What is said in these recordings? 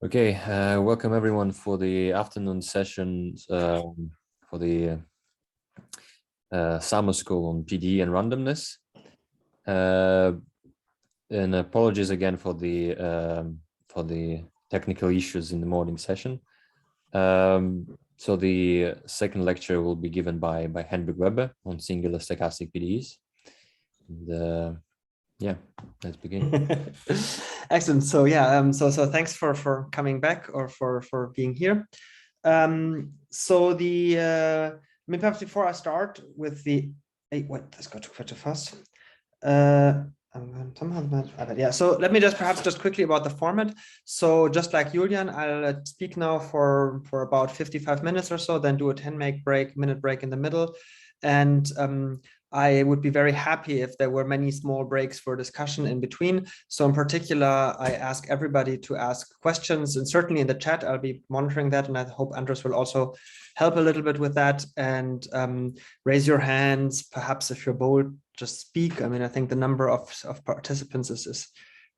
Okay, welcome everyone for the afternoon sessions for the summer school on PDE and randomness. And apologies again for the technical issues in the morning session. So the second lecture will be given by Hendrik on singular stochastic PDEs. And, yeah, let's begin. Excellent. So yeah, so thanks for coming back or for being here. So the maybe perhaps before I start with the wait, let's go too fast. Yeah, so let me just quickly about the format. So just like Julian, I'll speak now for about 55 minutes or so, then do a 10-minute break in the middle. And I would be very happy if there were many small breaks for discussion in between. So in particular, I ask everybody to ask questions, and certainly in the chat, I'll be monitoring that. And I hope Andres will also help a little bit with that. And raise your hands, perhaps if you're bold, just speak. I mean, I think the number of participants is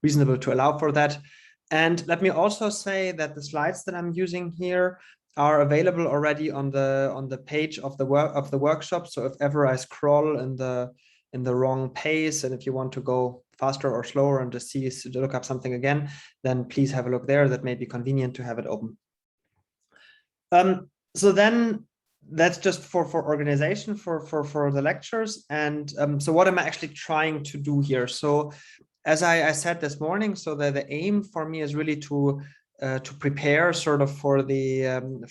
reasonable to allow for that. And let me also say that the slides that I'm using here are available already on the page of the workshop. So if ever I scroll in the wrong pace, and if you want to go faster or slower and just to look up something again, then please have a look there. That may be convenient to have it open. So then that's just for organization for the lectures. And so what am I actually trying to do here? So as I said this morning, so the aim for me is really to prepare sort of for the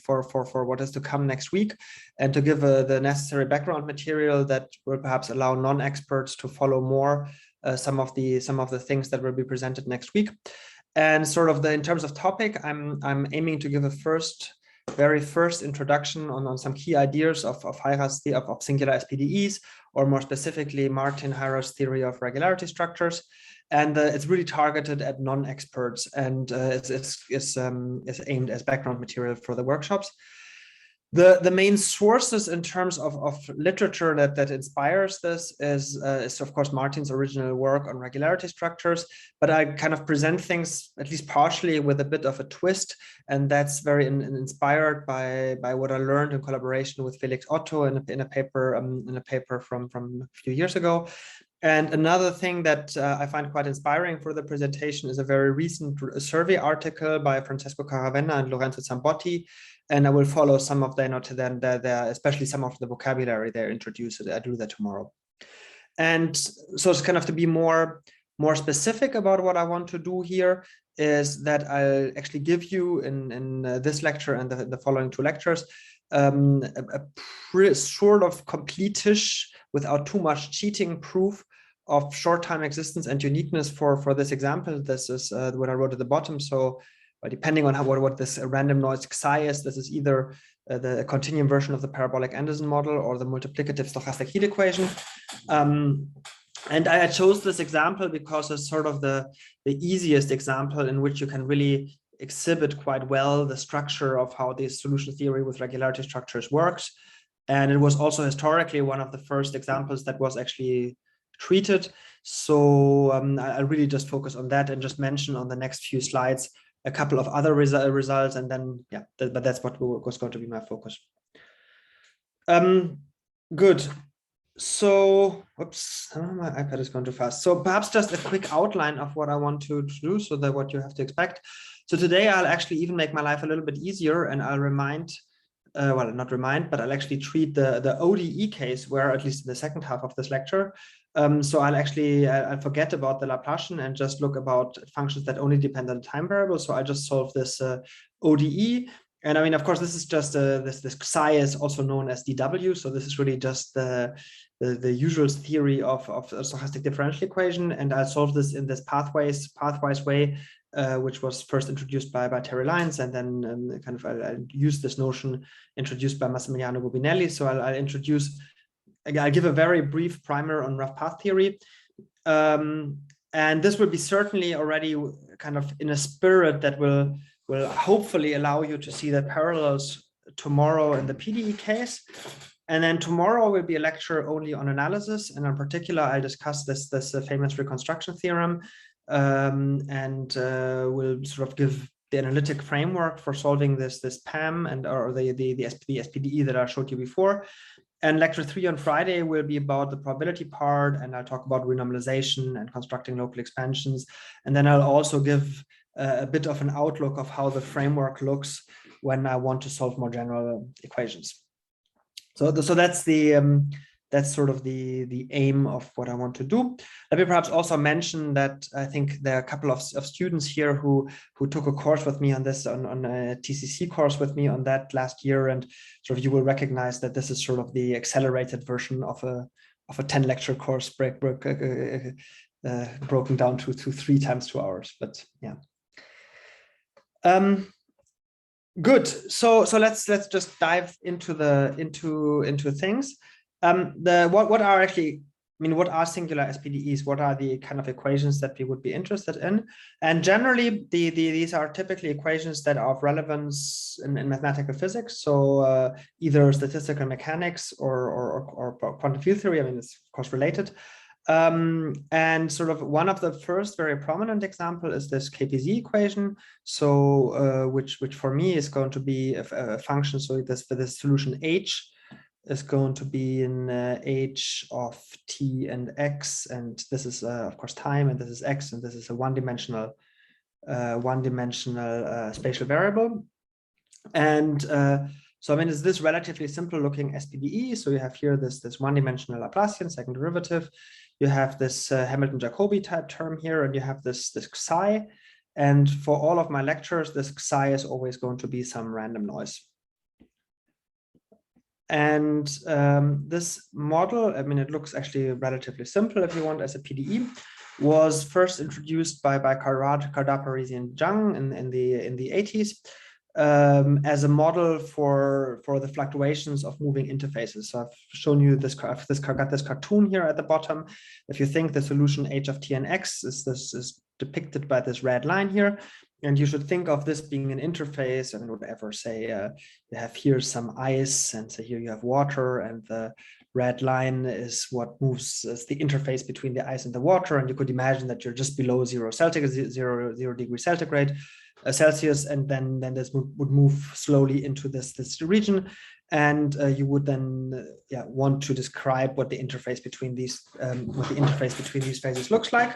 for what is to come next week, and to give the necessary background material that will perhaps allow non-experts to follow more some of the things that will be presented next week. And sort of in terms of topic, I'm aiming to give a very first introduction on some key ideas of singular SPDEs, or more specifically Martin Heirer's theory of regularity structures. And it's really targeted at non-experts, and it's aimed as background material for the workshops. The main sources in terms of literature that inspires this is of course Martin's original work on regularity structures, but I kind of present things at least partially with a bit of a twist, and that's very inspired by what I learned in collaboration with Felix Otto in a paper from a few years ago. And another thing that I find quite inspiring for the presentation is a very recent survey article by Francesco Caravena and Lorenzo Zambotti. And I will follow some of their notes, then especially some of the vocabulary they're introduced. I do that tomorrow. And so it's kind of to be more specific about what I want to do here is that I'll actually give you in this lecture and the following two lectures a sort of completish, without too much cheating, proof of short time existence and uniqueness for this example. This is what I wrote at the bottom. So depending on what this random noise psi is, this is either the continuum version of the parabolic Anderson model or the multiplicative stochastic heat equation. And I chose this example because it's sort of the easiest example in which you can really exhibit quite well the structure of how this solution theory with regularity structures works. And it was also historically one of the first examples that was actually treated. So I really just focus on that and just mention on the next few slides a couple of other results, and then yeah, but that's what was going to be my focus. Good. So, oops, my iPad is going too fast. So perhaps just a quick outline of what I want to do, so that what you have to expect. So today I'll actually even make my life a little bit easier, and I'll remind, well, not remind, but I'll actually treat the ODE case, where at least in the second half of this lecture. So I'll forget about the Laplacian and just look about functions that only depend on the time variable. So I just solve this ODE. And I mean, of course, this is just this psi is also known as dW. So this is really just the usual theory of a stochastic differential equation. And I'll solve this in this pathwise way, which was first introduced by Terry Lyons, and then I'll use this notion introduced by Massimiliano Gubinelli. So I'll give a very brief primer on rough path theory. And this will be certainly already kind of in a spirit that will hopefully allow you to see the parallels tomorrow in the PDE case. And then tomorrow will be a lecture only on analysis. And in particular, I'll discuss this famous reconstruction theorem, and we'll sort of give the analytic framework for solving this PAM or the SPDE that I showed you before. And lecture 3 on Friday will be about the probability part, and I'll talk about renormalization and constructing local expansions. And then I'll also give a bit of an outlook of how the framework looks when I want to solve more general equations. So that's that's sort of the aim of what I want to do. Let me perhaps also mention that I think there are a couple of students here who took a course with me on this, on a TCC course with me on that last year, and sort of you will recognize that this is sort of the accelerated version of a 10 lecture course broken down to 3 times 2 hours. But yeah. Good. So let's just dive into things. What are actually, what are singular SPDEs? What are the kind of equations that we would be interested in? And generally, these are typically equations that are of relevance in mathematical physics. So either statistical mechanics or quantum field theory. It's of course related. And sort of one of the first very prominent example is this KPZ equation. So which for me is going to be a function. So for this solution H is going to be in H of t and x, and this is of course time, and this is x, and this is a one-dimensional spatial variable. And so is this relatively simple looking SPDE? So you have here this one-dimensional Laplacian second derivative. You have this Hamilton-Jacobi type term here, and you have this psi. And for all of my lectures, this psi is always going to be some random noise. And this model, it looks actually relatively simple if you want as a PDE, was first introduced by Kardar, Parisi, and Zhang in the 80s. As a model for the fluctuations of moving interfaces. So I've shown you this cartoon here at the bottom. If you think the solution H of t and x is depicted by this red line here, and you should think of this being an interface, whatever, say you have here some ice, and so here you have water, and the red line is what moves as the interface between the ice and the water, and you could imagine that you're just below 0 degrees Celsius, and then this would move slowly into this region, and you would then want to describe what the interface between these phases looks like.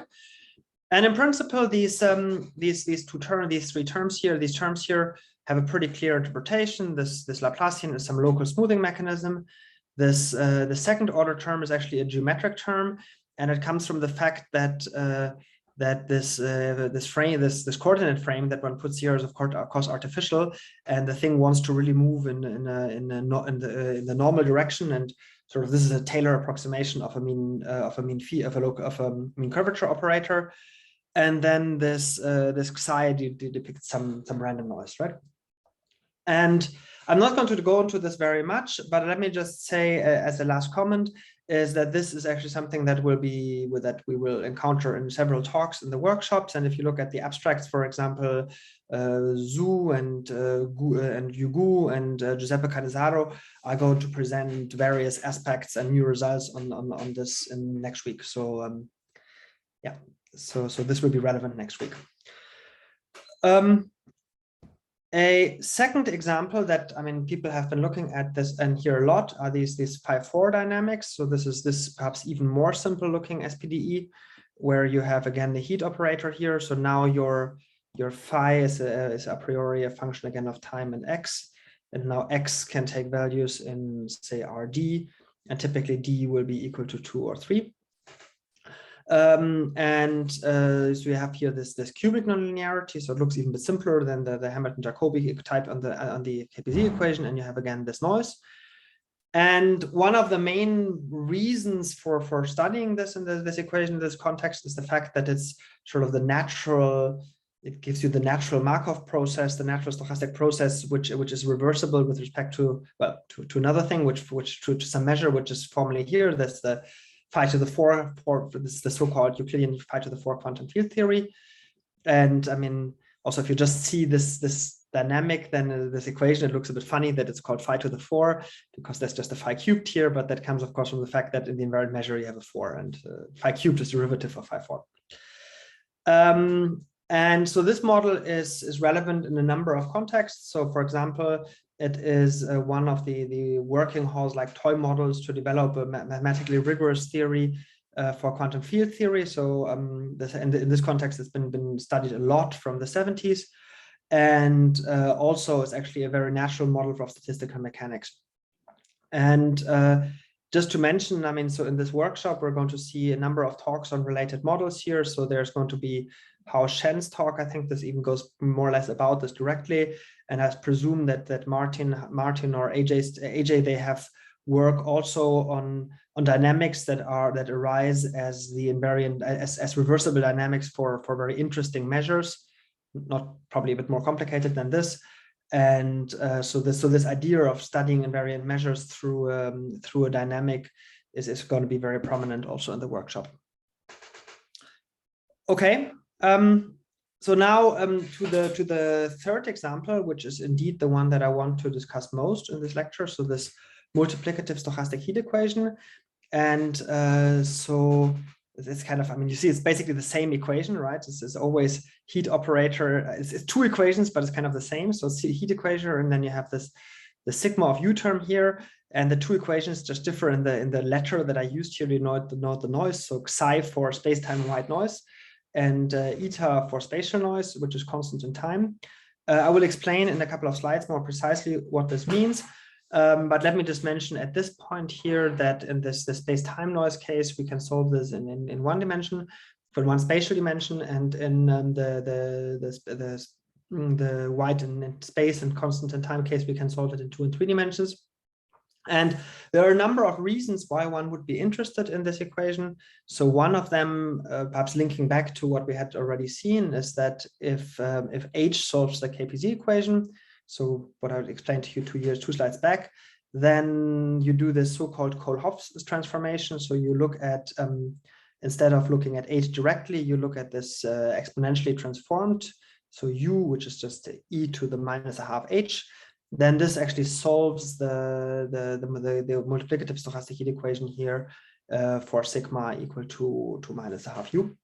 And in principle, these three terms here have a pretty clear interpretation. This Laplacian is some local smoothing mechanism. This the second order term is actually a geometric term, and it comes from the fact that this coordinate frame that one puts here is of course artificial, and the thing wants to really move in the normal direction, and sort of this is a Taylor approximation of a mean curvature operator, and then this psi depicts some random noise, right? And I'm not going to go into this very much, but let me just say as a last comment is that this is actually something that we will encounter in several talks in the workshops. And if you look at the abstracts, for example, Zhu and Yugu and Giuseppe Canizaro are going to present various aspects and new results on this in next week. So so this will be relevant next week. A second example that people have been looking at this and here a lot are these 5-4 dynamics. So this is perhaps even more simple looking SPDE, where you have again the heat operator here. So now your phi is a priori a function again of time and x, and now x can take values in say Rd, and typically d will be equal to 2 or 3. So we have here this cubic nonlinearity, so it looks even a bit simpler than the Hamilton-Jacobi type on the KPZ equation, and you have again this noise. And one of the main reasons for studying this in this equation, in this context, is the fact that it's sort of it gives you the natural Markov process, the natural stochastic process, which is reversible with respect to another thing, to some measure, which is formally here. That's the phi to the 4 for this, the so-called Euclidean phi to the 4 quantum field theory. And also if you just see this dynamic, then this equation, it looks a bit funny that it's called phi to the 4 because there's just a phi cubed here, but that comes of course from the fact that in the invariant measure you have a 4, and phi cubed is derivative of phi 4. And so this model is relevant in a number of contexts. So for example, it is one of the working halls like toy models to develop a mathematically rigorous theory for quantum field theory. So in this context, it's been studied a lot from the 70s. And also it's actually a very natural model for statistical mechanics. And just to mention, I mean, so in this workshop, we're going to see a number of talks on related models here. So there's going to be Hao Shen's talk. I think this even goes more or less about this directly. And I presume that Martin or AJ, they have work also on dynamics that arise as the invariant, as reversible dynamics for very interesting measures, not probably a bit more complicated than this. And so this idea of studying invariant measures through a dynamic is going to be very prominent also in the workshop. Okay, so now to the third example, which is indeed the one that I want to discuss most in this lecture. So this multiplicative stochastic heat equation, and so it's kind of, I mean, you see, it's basically the same equation, right? This is always heat operator. It's two equations, but it's kind of the same. So it's the heat equation, and then you have the sigma of u term here, and the two equations just differ in the letter that I used here to denote the noise. So psi for space-time white noise, and eta for spatial noise, which is constant in time. I will explain in a couple of slides more precisely what this means. But let me just mention at this point here that in the space-time noise case, we can solve this in one dimension, for one spatial dimension, and in the white and space and constant in time case, we can solve it in 2 and 3 dimensions. And there are a number of reasons why one would be interested in this equation. So one of them, perhaps linking back to what we had already seen, is that if H solves the KPZ equation, so what I explained to you two slides back, then you do this so-called Kohl-Hopf transformation. So you look at, instead of looking at H directly, you look at this exponentially transformed. So U, which is just e to the minus a half H, then this actually solves the multiplicative stochastic heat equation here for sigma equal to minus a half U.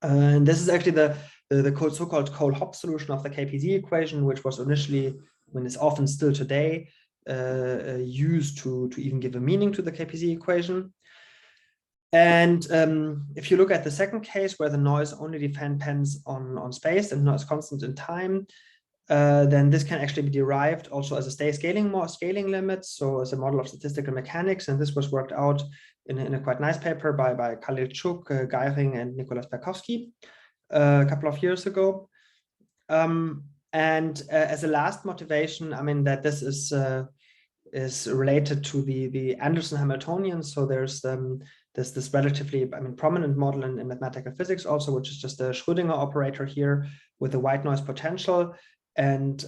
And this is actually the so-called Kohl-Hopf solution of the KPZ equation, which was initially, when it's often still today, used to even give a meaning to the KPZ equation. And if you look at the second case, where the noise only depends on space and not as constant in time, then this can actually be derived also as a scaling limit, so as a model of statistical mechanics. And this was worked out in a quite nice paper by Khalil Chuk, Geiring, and Nicholas Berkowski a couple of years ago. And as a last motivation, I mean, that this is related to the Anderson Hamiltonian. So there's this relatively, I mean, prominent model in mathematical physics also, which is just a Schrödinger operator here with a white noise potential. And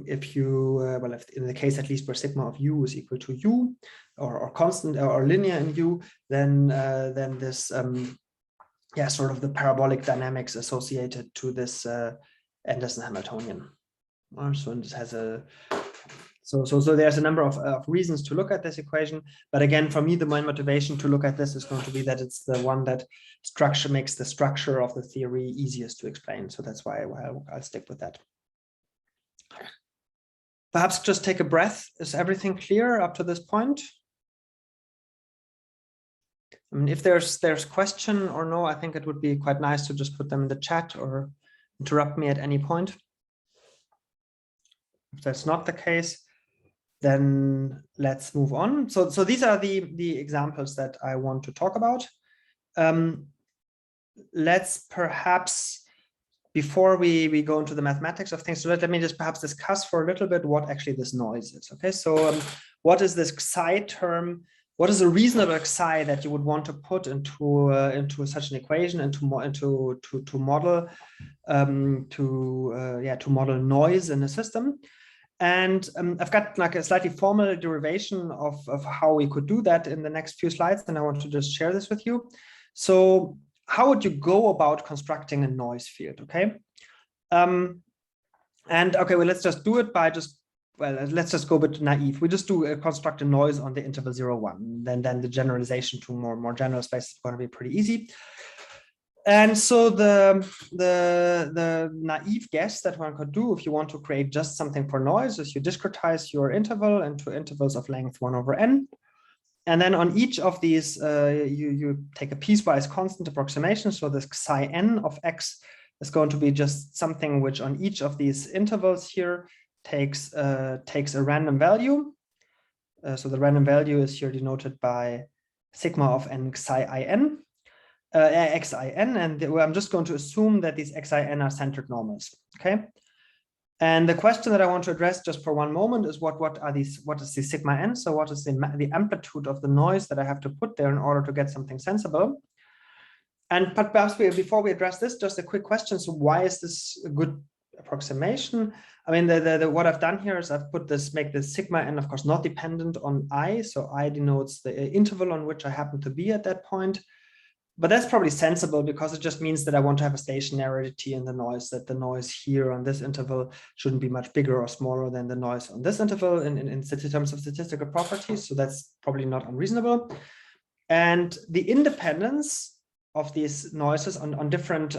if you, well, if in the case at least where sigma of u is equal to u, or constant or linear in u, then this, yeah, sort of the parabolic dynamics associated to this Anderson Hamiltonian. So this has a, so there's a number of reasons to look at this equation. But again, for me, the main motivation to look at this is going to be that it's the one that makes the structure of the theory easiest to explain. So that's why I'll stick with that. Perhaps just take a breath. Is everything clear up to this point? I mean, if there's question or no, I think it would be quite nice to just put them in the chat or interrupt me at any point. If that's not the case, then let's move on. So these are the examples that I want to talk about. Let's perhaps, before we go into the mathematics of things, so let me just perhaps discuss for a little bit what actually this noise is. Okay, so what is this psi term? What is a reasonable psi that you would want to put into such an equation and to model to model noise in a system? And I've got like a slightly formal derivation of how we could do that in the next few slides, and I want to just share this with you. So how would you go about constructing a noise field? Okay, and okay, well, let's just do it by let's just go a bit naive. We just construct a noise on the interval 0, 1. Then the generalization to more general space is going to be pretty easy. And so the naive guess that one could do if you want to create just something for noise is you discretize your interval into intervals of length 1/n. And then on each of these, you take a piecewise constant approximation. So this psi n of x is going to be just something which on each of these intervals here takes a random value. So the random value is here denoted by sigma of n psi in. xin, and I'm just going to assume that these xin are centered normals. Okay, and the question that I want to address just for one moment is what is the sigma n? So what is the amplitude of the noise that I have to put there in order to get something sensible? But perhaps before we address this, just a quick question. So why is this a good approximation? I mean, what I've done here is I've make the sigma n, of course, not dependent on I. So I denotes the interval on which I happen to be at that point. But that's probably sensible because it just means that I want to have a stationarity in the noise, that the noise here on this interval shouldn't be much bigger or smaller than the noise on this interval in terms of statistical properties. So that's probably not unreasonable. And the independence of these noises on different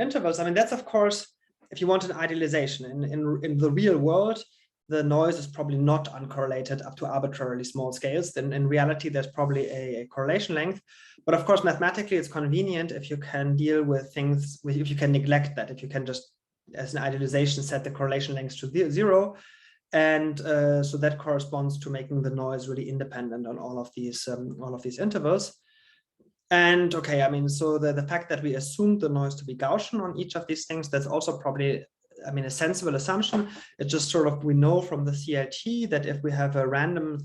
intervals, I mean, that's of course, if you want an idealization in the real world, the noise is probably not uncorrelated up to arbitrarily small scales. Then in reality, there's probably a correlation length. But of course, mathematically, it's convenient if you can deal with things, if you can neglect that, if you can just, as an idealization, set the correlation lengths to 0. And so that corresponds to making the noise really independent on all of these intervals. And okay, I mean, so the fact that we assumed the noise to be Gaussian on each of these things, that's also probably, I mean, a sensible assumption. It's just sort of, we know from the CLT that if we have a random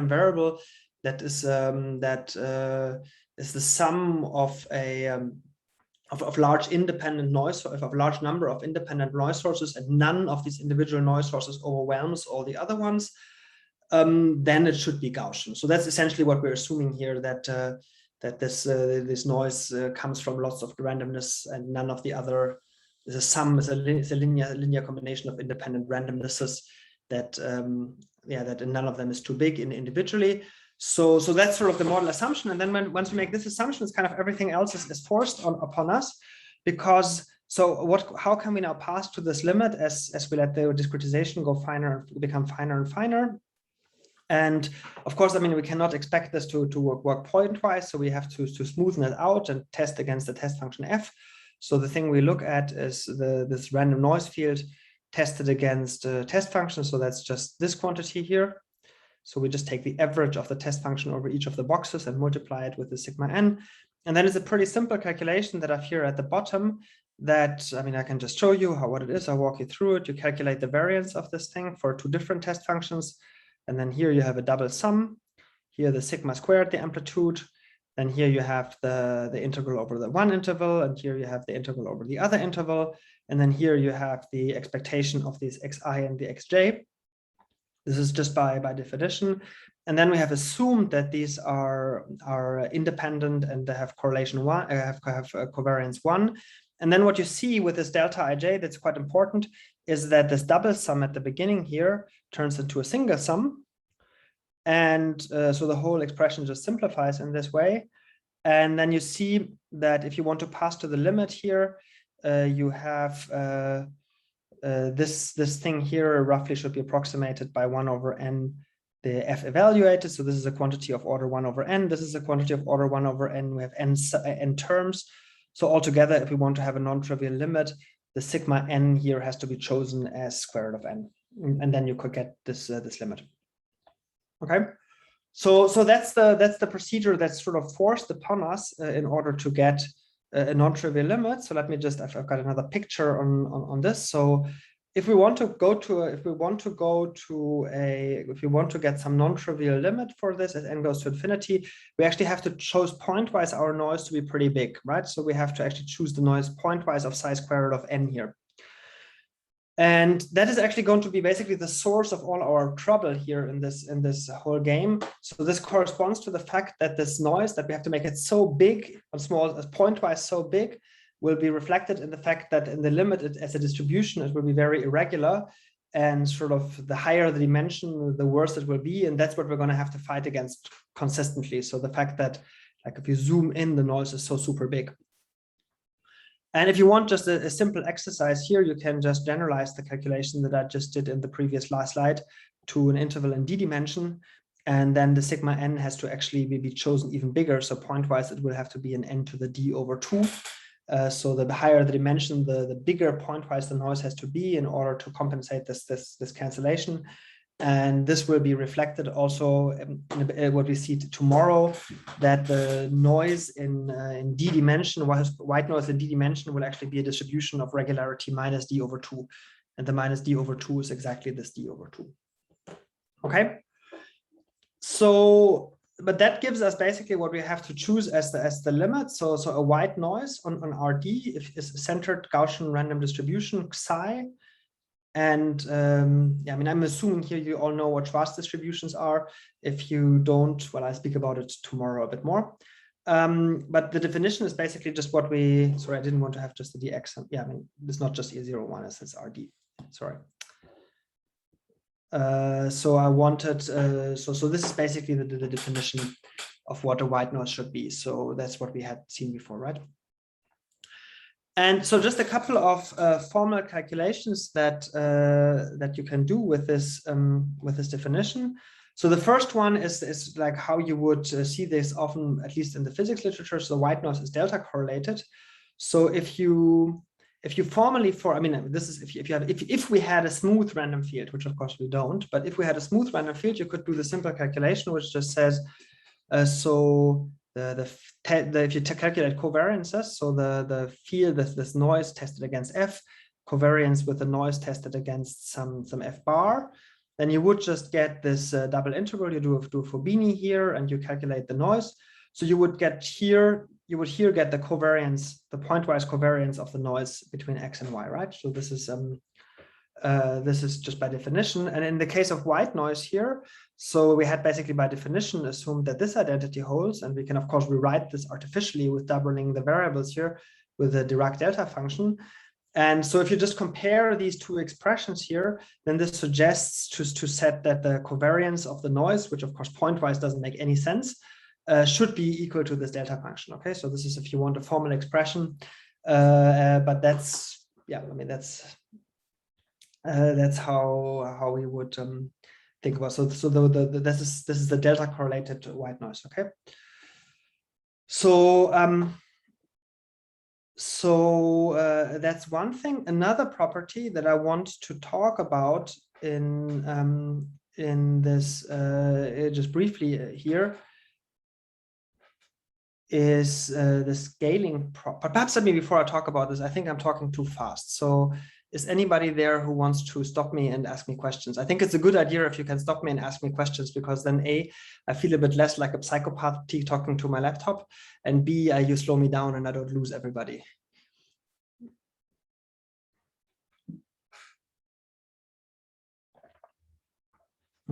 variable that is the sum of of large independent noise, of a large number of independent noise sources, and none of these individual noise sources overwhelms all the other ones, then it should be Gaussian. So that's essentially what we're assuming here, that this noise comes from lots of randomness and none of the other. Is a sum, is a linear combination of independent randomnesses that that none of them is too big individually. So that's sort of the model assumption. And then once we make this assumption, it's kind of everything else is forced upon us, because how can we now pass to this limit as we let the discretization go finer, become finer and finer? And of course, I mean, we cannot expect this to work pointwise, so we have to smoothen it out and test against the test function f. So the thing we look at is this random noise field tested against test function. So that's just this quantity here. So we just take the average of the test function over each of the boxes and multiply it with the sigma n. And then it's a pretty simple calculation that I've here at the bottom that, I mean, I can just show you what it is. I'll walk you through it. You calculate the variance of this thing for 2 different test functions. And then here you have a double sum. Here the sigma squared, the amplitude. Then here you have the integral over the one interval, and here you have the integral over the other interval. And then here you have the expectation of these xi and the xj. This is just by definition. And then we have assumed that these are independent and they have correlation 1, have covariance 1. And then what you see with this delta ij that's quite important is that this double sum at the beginning here turns into a single sum. And so the whole expression just simplifies in this way. And then you see that if you want to pass to the limit here, you have this thing here roughly should be approximated by 1/n, the f evaluated. So this is a quantity of order 1/n. This is a quantity of order 1/n. We have n terms. So altogether, if we want to have a non-trivial limit, the sigma n here has to be chosen as square root of n. And then you could get this limit. Okay, so that's the procedure that's sort of forced upon us in order to get a non-trivial limit. So let me just, I've got another picture on this. So if we want to get some non-trivial limit for this as n goes to infinity, we actually have to choose pointwise our noise to be pretty big, right? So we have to actually choose the noise pointwise of psi square root of n here. And that is actually going to be basically the source of all our trouble here in this whole game. So this corresponds to the fact that this noise, that we have to make it so big, pointwise so big, will be reflected in the fact that in the limit as a distribution, it will be very irregular. And sort of the higher the dimension, the worse it will be. And that's what we're going to have to fight against consistently. So the fact that Like if you zoom in, the noise is so super big. And if you want just a simple exercise here, you can just generalize the calculation that I just did in the previous last slide to an interval in d dimension. And then the sigma n has to actually be chosen even bigger. So pointwise, it will have to be an n to the d over 2. So the higher the dimension, the bigger pointwise the noise has to be in order to compensate this cancellation. And this will be reflected also in what we see tomorrow, that the noise in d dimension, white noise in d dimension, will actually be a distribution of regularity minus d over 2. And the minus d over 2 is exactly this d over 2. Okay. So, but that gives us basically what we have to choose as the limit. So a white noise on RD is a centered Gaussian random distribution psi. And yeah, I mean, I'm assuming here you all know what Schwarz distributions are. If you don't, well, I speak about it tomorrow a bit more. But the definition is basically just what we, sorry, I didn't want to have just the dx. Yeah, I mean, it's not just E01, it's RD, sorry. So I wanted, so this is basically the definition of what a white noise should be. So that's what we had seen before, right? And so just a couple of formal calculations that that you can do with this definition. So the first one is like how you would see this often, at least in the physics literature. So white noise is delta correlated. So if you formally I mean, this is if we had a smooth random field, which of course we don't, but if we had a smooth random field, you could do the simple calculation, which just says so if you calculate covariances, so the field, this noise tested against f, covariance with the noise tested against some f bar, then you would just get this double integral. You do for Bini here, and you calculate the noise. So you would get here, get the covariance, the pointwise covariance of the noise between x and y, right? So this is just by definition. And in the case of white noise here, so we had basically by definition assumed that this identity holds, and we can of course rewrite this artificially with doubling the variables here with the Dirac delta function. And so if you just compare these two expressions here, then this suggests to set that the covariance of the noise, which of course pointwise doesn't make any sense, should be equal to this delta function. Okay, so this is if you want a formal expression, but that's, yeah, I mean, that's how we would think about. So this is the delta correlated white noise. Okay. So that's one thing. Another property that I want to talk about in this just briefly here is the scaling. But perhaps let me, before I talk about this, I think I'm talking too fast. So is anybody there who wants to stop me and ask me questions? I think it's a good idea if you can stop me and ask me questions, because then A, I feel a bit less like a psychopath talking to my laptop, and B, you slow me down and I don't lose everybody.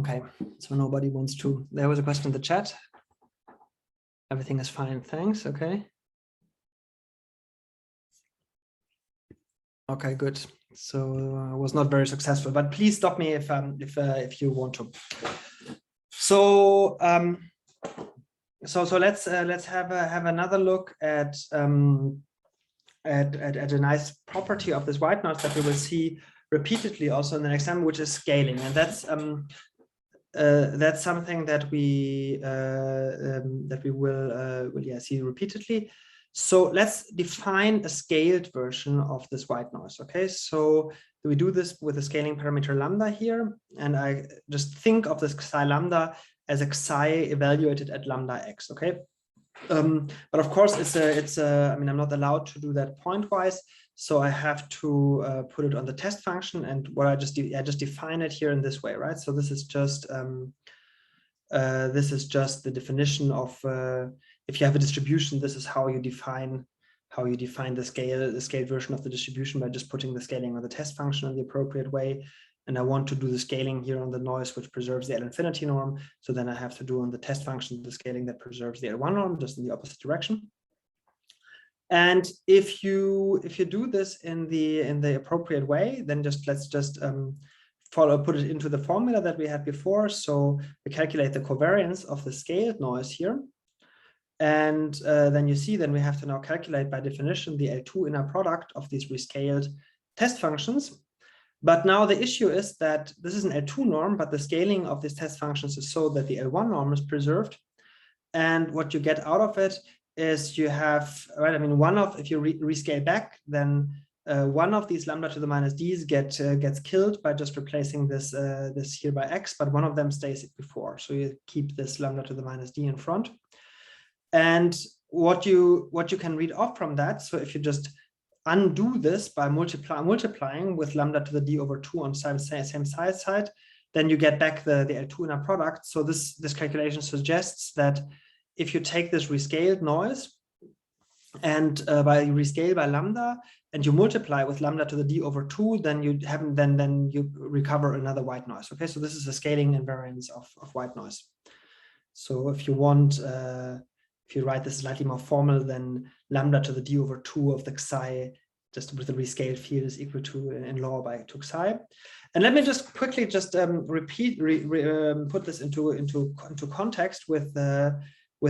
Okay, so nobody wants to. There was a question in the chat. Everything is fine, thanks. Okay. Okay, good. So I was not very successful, but please stop me if you want to. So so let's have another look at a nice property of this white noise that we will see repeatedly also in the next time, which is scaling, and that's something that we will see repeatedly. So let's define a scaled version of this white noise. Okay, so we do this with the scaling parameter lambda here, and I just think of this psi lambda as a psi evaluated at lambda x. Okay, but of course it's I mean, I'm not allowed to do that pointwise, so I have to put it on the test function, and what I just define it here in this way, right? So this is just the definition of if you have a distribution, this is how you define the scaled version of the distribution, by just putting the scaling on the test function in the appropriate way. And I want to do the scaling here on the noise, which preserves the L infinity norm. So then I have to do on the test function the scaling that preserves the L1 norm, just in the opposite direction. And if you do this in the appropriate way, then let's just put it into the formula that we had before. So we calculate the covariance of the scaled noise here. And then you see, then we have to now calculate by definition the L2 inner product of these rescaled test functions. But now the issue is that this is an L2 norm, but the scaling of these test functions is so that the L1 norm is preserved. And what you get out of it is you have, right, I mean, if you rescale back, then one of these lambda to the minus d's gets killed by just replacing this this here by x, but one of them stays before. So you keep this lambda to the minus d in front. And what you can read off from that, so if you just undo this by multiplying with lambda to the d over 2 on same side, then you get back the L2 inner product. So this calculation suggests that if you take this rescaled noise and by rescale by lambda and you multiply with lambda to the d over 2, then you recover another white noise. Okay, so this is the scaling invariance of white noise. So if you want, if you write this slightly more formal, then lambda to the d over 2 of the xi, just with the rescaled field, is equal to in law by 2 xi. And let me just quickly just put this into context with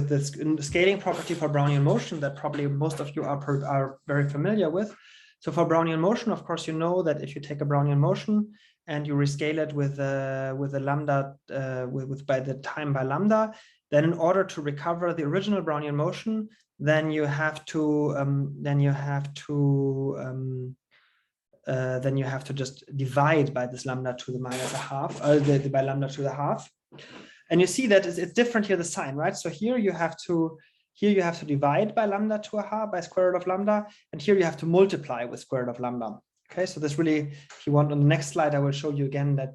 this scaling property for Brownian motion that probably most of you are very familiar with. So for Brownian motion, of course, you know that if you take a Brownian motion and you rescale it with a lambda by the time by lambda, then in order to recover the original Brownian motion, then you have to just divide by this lambda to the minus a half, by lambda to the half. And you see that it's different here, the sign, right? So here you have to divide by lambda to a half, by square root of lambda, and here you have to multiply with square root of lambda. Okay, so this really, if you want, on the next slide, I will show you again that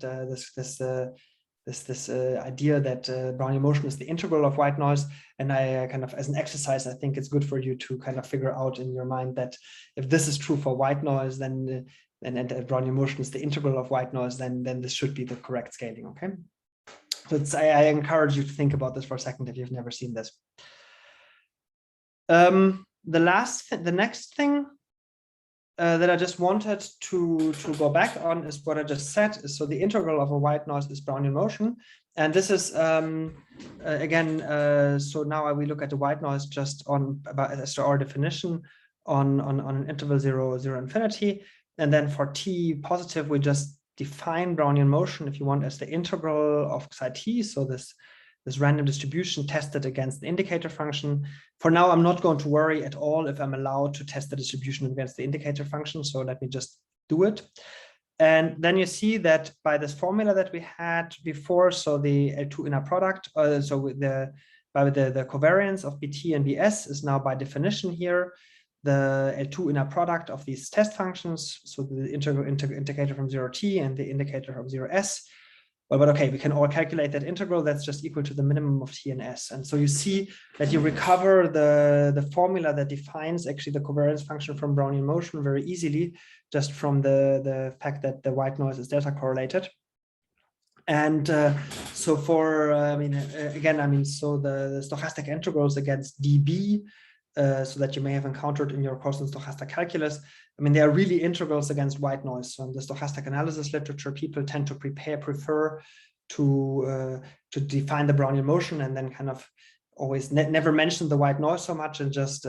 this idea that Brownian motion is the integral of white noise. And I kind of, as an exercise, I think it's good for you to kind of figure out in your mind that if this is true for white noise, then and Brownian motion is the integral of white noise, then this should be the correct scaling. Okay. So I encourage you to think about this for a second if you've never seen this. The next thing that I just wanted to go back on is what I just said. So the integral of a white noise is Brownian motion. And this is, again, so now we look at the white noise just as to our definition on an interval 0, 0, infinity. And then for t positive, we just define Brownian motion, if you want, as the integral of psi t. So this random distribution tested against the indicator function. For now, I'm not going to worry at all if I'm allowed to test the distribution against the indicator function. So let me just do it. And then you see that by this formula that we had before, so the L2 inner product, so with the covariance of BT and BS is now by definition here the L2 inner product of these test functions, so the integrator from 0t and the indicator from 0s. But okay, we can all calculate that integral. That's just equal to the minimum of t and s. And so you see that you recover the formula that defines actually the covariance function from Brownian motion very easily, just from the fact that the white noise is delta correlated. And so for, so the stochastic integrals against dB, so that you may have encountered in your course in stochastic calculus, I mean, they are really integrals against white noise. So in the stochastic analysis literature, people tend to prefer to define the Brownian motion and then kind of always never mention the white noise so much and just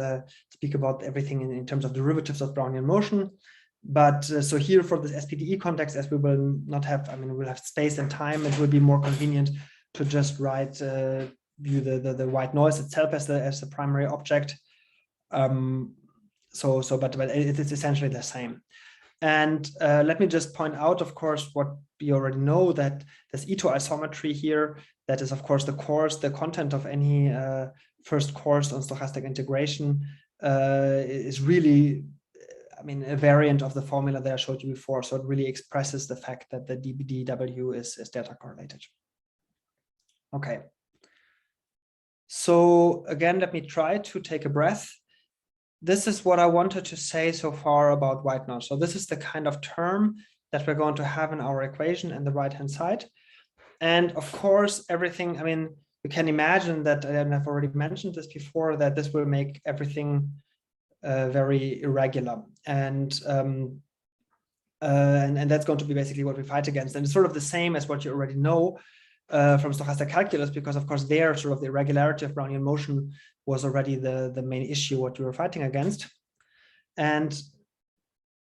speak about everything in terms of derivatives of Brownian motion. But so here for this SPDE context, as we will not have, I mean, we'll have space and time, it will be more convenient to just view the white noise itself as the primary object. But it is essentially the same. And let me just point out, of course, what you already know, that this Ito isometry here, that is, of course, the content of any first course on stochastic integration is really, I mean, a variant of the formula that I showed you before. So it really expresses the fact that the dBdW is delta correlated. Okay. So again, let me try to take a breath. This is what I wanted to say so far about white noise. So this is the kind of term that we're going to have in our equation on the right-hand side. And of course, everything, I mean, you can imagine that, and I've already mentioned this before, that this will make everything very irregular. And that's going to be basically what we fight against. And it's sort of the same as what you already know from stochastic calculus, because of course there, sort of the irregularity of Brownian motion was already the main issue what you were fighting against. And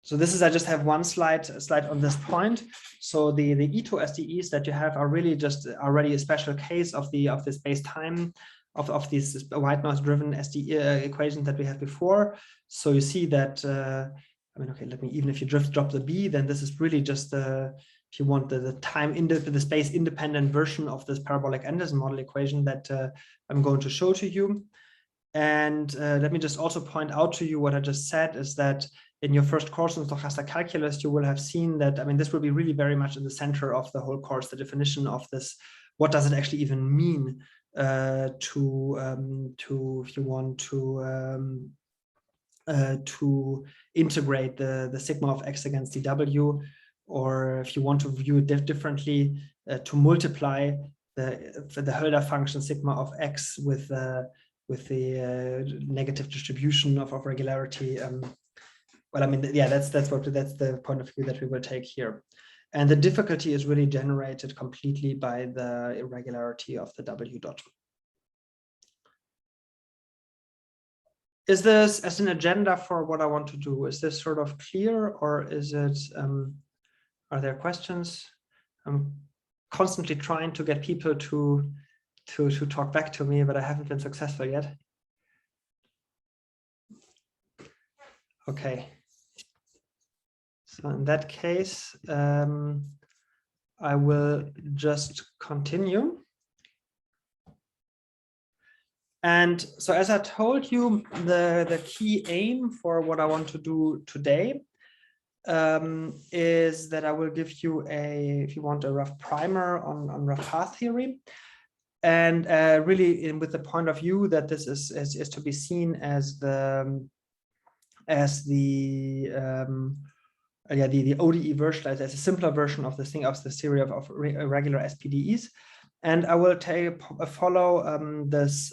so this is, I just have one slide on this point. So the Ito SDEs that you have are really just already a special case of the space-time of these white noise driven SDE equations that we had before. So you see that, I mean, okay, even if you drop the B, then this is really just if you want the space independent version of this parabolic Anderson model equation that I'm going to show to you. And let me just also point out to you what I just said is that in your first course in stochastic calculus, you will have seen that, I mean, this will be really very much in the center of the whole course, the definition of this, what does it actually even mean if you want to integrate the sigma of x against dw, or if you want to view it differently, to multiply the Hölder function sigma of x with the negative distribution of regularity. Well, I mean, yeah, that's the point of view that we will take here. And the difficulty is really generated completely by the irregularity of the W dot. Is this as an agenda for what I want to do? Is this sort of clear, or is it, are there questions? I'm constantly trying to get people to talk back to me, but I haven't been successful yet. Okay. So in that case, I will just continue. And so as I told you, the key aim for what I want to do today is that I will give you if you want, a rough primer on rough path theory. And really with the point of view that this is to be seen as the ODE version, as a simpler version of this thing, of the theory of regular SPDEs. And I will follow this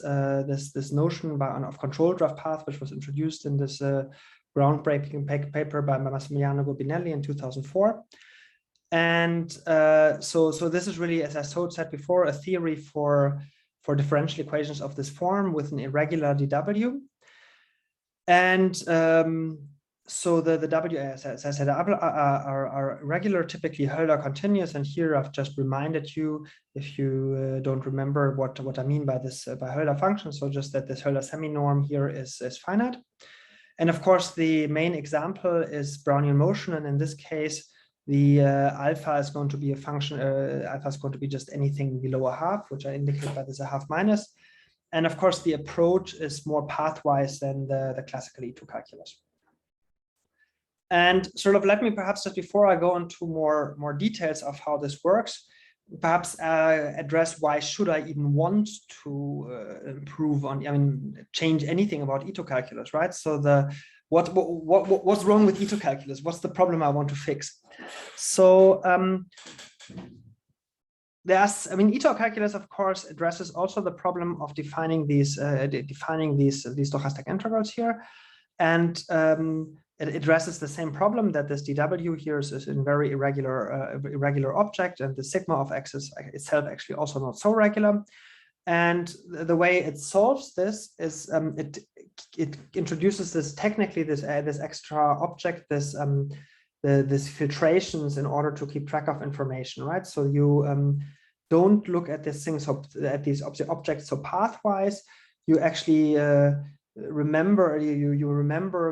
notion of controlled rough path, which was introduced in this groundbreaking paper by Massimiliano Gobinelli in 2004. And so this is really, as I said before, a theory for differential equations of this form with an irregular dW. And so the W, as I said, are regular, typically Hölder continuous. And here I've just reminded you, if you don't remember what I mean by this, by Hölder function. So just that this Hölder semi-norm here is finite. And of course, the main example is Brownian motion. And in this case, the alpha is going to be a function, alpha is going to be just anything below a half, which I indicate by this a half minus. And of course, the approach is more pathwise than the classical E2 calculus. And sort of let me perhaps, just before I go into more details of how this works, perhaps address why should I even want to improve on, I mean, change anything about E2 calculus, right? So what's wrong with E2 calculus? What's the problem I want to fix? So I mean, E2 calculus, of course, addresses also the problem of defining these stochastic integrals here, and it addresses the same problem that this dW here is in very irregular object, and the sigma of x is itself actually also not so regular. And the way it solves this is it introduces this extra object, this filtrations in order to keep track of information, right? So you don't look at these things, at these objects so pathwise. You actually remember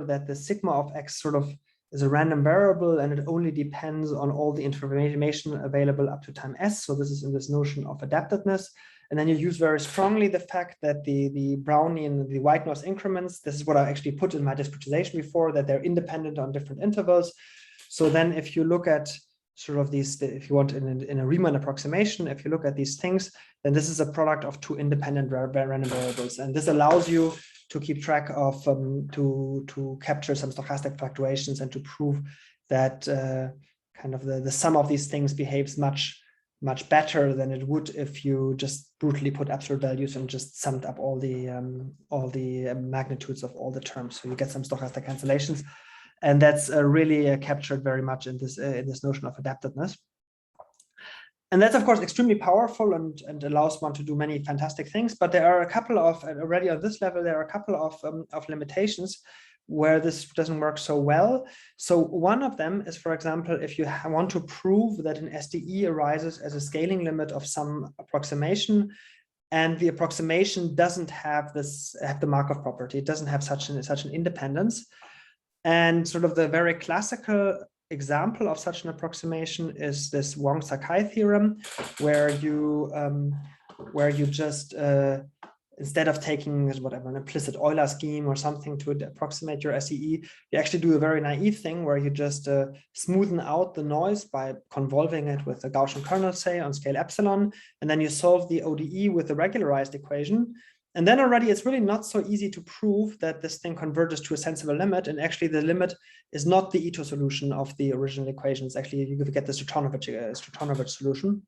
that the sigma of x sort of is a random variable, and it only depends on all the information available up to time s. So this is in this notion of adaptedness. And then you use very strongly the fact that the Brownian, the white noise increments, this is what I actually put in my discretization before, that they're independent on different intervals. So then if you look at sort of these, if you want in a Riemann approximation, if you look at these things, then this is a product of two independent random variables. And this allows you to keep track of, to capture some stochastic fluctuations and to prove that kind of the sum of these things behaves much better than it would if you just brutally put absolute values and just summed up all the magnitudes of all the terms. So you get some stochastic cancellations, and that's really captured very much in this notion of adaptedness. And that's, of course, extremely powerful and allows one to do many fantastic things. But there are a couple of, already on this level, there are a couple of limitations where this doesn't work so well. So one of them is, for example, if you want to prove that an SDE arises as a scaling limit of some approximation, and the approximation doesn't have the Markov property, it doesn't have such an independence. And sort of the very classical example of such an approximation is this Wong-Sakai theorem, where you just instead of taking whatever an implicit Euler scheme or something to approximate your SEE, you actually do a very naive thing where you just smoothen out the noise by convolving it with a Gaussian kernel, say, on scale epsilon, and then you solve the ODE with the regularized equation. And then already it's really not so easy to prove that this thing converges to a sensible limit. And actually the limit is not the Ito solution of the original equation. It's actually, you get the Stoyanovich solution.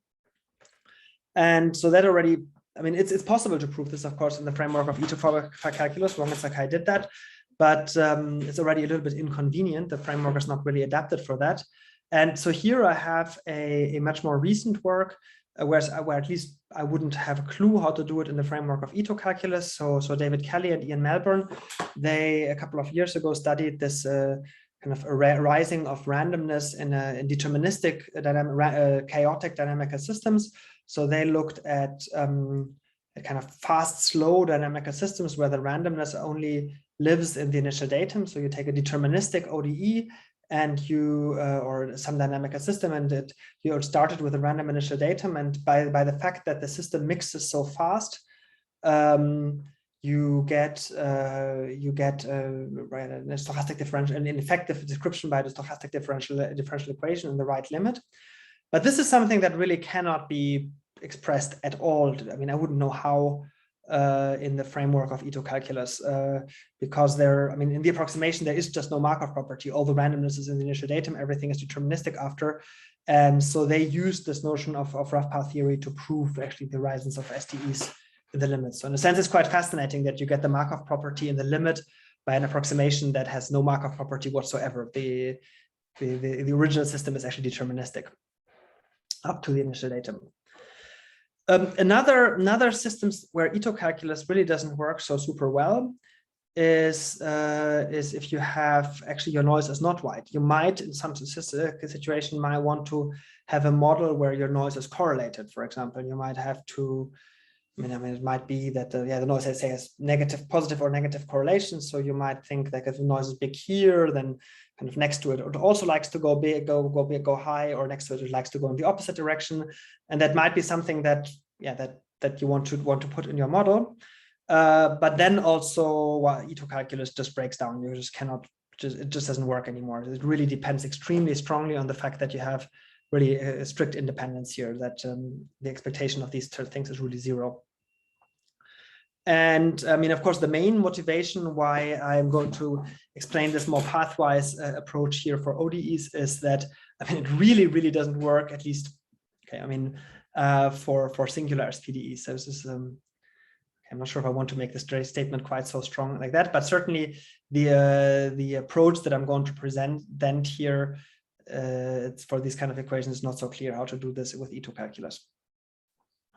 And so that already, I mean, it's possible to prove this, of course, in the framework of Ito for calculus. Wong and Sakai did that, but it's already a little bit inconvenient. The framework is not really adapted for that. And so here I have a much more recent work, where at least I wouldn't have a clue how to do it in the framework of Ito calculus. So David Kelly and Ian Melbourne, they a couple of years ago studied this kind of rising of randomness in deterministic chaotic dynamical systems. So they looked at kind of fast, slow dynamical systems where the randomness only lives in the initial datum. So you take a deterministic ODE and you or some dynamical system, and you started with a random initial datum, and by the fact that the system mixes so fast, you get a stochastic differential, an effective description by the stochastic differential equation in the right limit. But this is something that really cannot be expressed at all. I mean, I wouldn't know how in the framework of Ito calculus, because in the approximation, there is just no Markov property. All the randomness is in the initial datum, everything is deterministic after. And so they used this notion of rough path theory to prove actually the risings of SDEs in the limits. So in a sense, it's quite fascinating that you get the Markov property in the limit by an approximation that has no Markov property whatsoever. The original system is actually deterministic up to the initial datum. Another systems where Ito calculus really doesn't work so super well is if you have actually your noise is not white. You might, in some situation, might want to have a model where your noise is correlated. For example, you might have to, I mean, it might be that the noise, let's say, has positive or negative correlation. So you might think that if the noise is big here, then kind of next to it, it also likes to go big, go high, or next to it, it likes to go in the opposite direction. And that might be something that you want to put in your model. But then also, Ito calculus just breaks down. You just cannot, it just doesn't work anymore. It really depends extremely strongly on the fact that you have really a strict independence here, that the expectation of these things is really zero. And I mean, of course, the main motivation why I'm going to explain this more pathwise approach here for ODEs is that, I mean, it really, really doesn't work, at least, okay, I mean, for singular PDEs. So this is, I'm not sure if I want to make this statement quite so strong like that, but certainly the approach that I'm going to present then here it's for these kind of equations, it's not so clear how to do this with Ito calculus.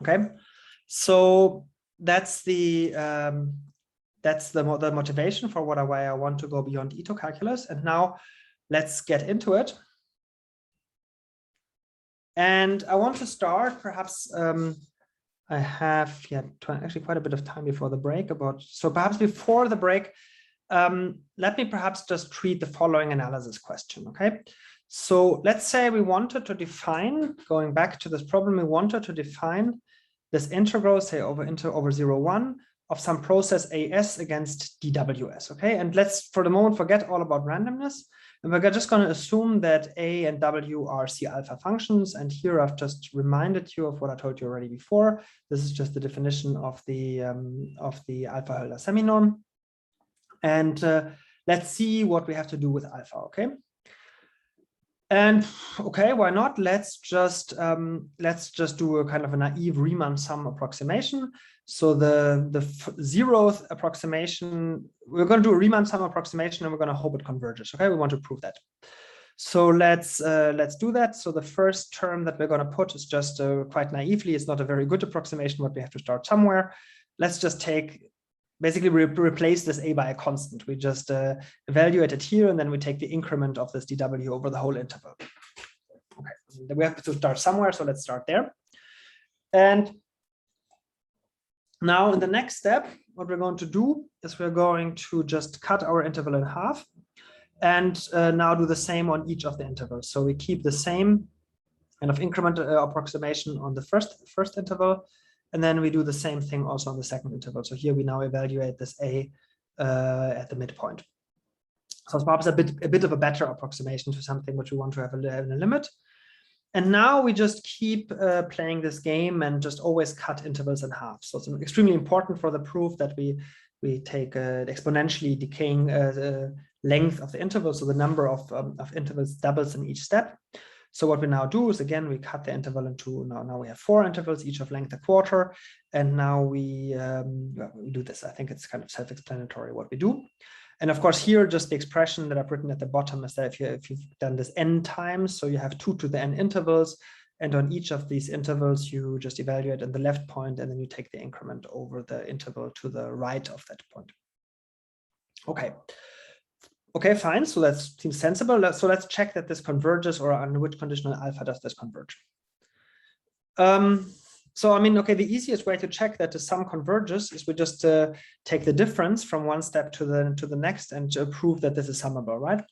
Okay, so that's the motivation for why I want to go beyond Ito calculus. And now let's get into it. And I want to start perhaps. I have actually quite a bit of time before the break. So perhaps before the break, let me perhaps just treat the following analysis question. Okay. So let's say we wanted to define, going back to this problem, we wanted to define this integral, say over 0,1 of some process AS against DWS, okay? And let's, for the moment, forget all about randomness. And we're just going to assume that A and W are C alpha functions. And here I've just reminded you of what I told you already before. This is just the definition of the alpha Hölder seminorm. And let's see what we have to do with alpha, okay? And okay, why not? Let's just do a kind of a naive Riemann sum approximation. So the 0th approximation, we're going to do a Riemann sum approximation and we're going to hope it converges. Okay, we want to prove that. So let's do that. So the first term that we're going to put is just quite naively, it's not a very good approximation, but we have to start somewhere. Let's just take, basically replace this a by a constant. We just evaluate it here, and then we take the increment of this dw over the whole interval. Okay, we have to start somewhere, so let's start there. And now in the next step, what we're going to do is we're going to just cut our interval in half, and now do the same on each of the intervals. So we keep the same kind of increment approximation on the first interval, and then we do the same thing also on the second interval. So here we now evaluate this a at the midpoint. So it's perhaps a bit of a better approximation to something which we want to have in a limit. And now we just keep playing this game and just always cut intervals in half. So it's extremely important for the proof that we take exponentially decaying length of the interval. So the number of intervals doubles in each step. So what we now do is, again, we cut the interval into, now we have 4 intervals, each of length a quarter. And now we do this. I think it's kind of self-explanatory what we do. And of course, here, just the expression that I've written at the bottom is that if you've done this n times, so you have 2 to the n intervals, and on each of these intervals, you just evaluate at the left point, and then you take the increment over the interval to the right of that point. Okay, fine. So that seems sensible. So let's check that this converges, or under which conditional alpha does this converge. So, I mean, okay, the easiest way to check that the sum converges is we just take the difference from one step to the next and prove that this is summable, right?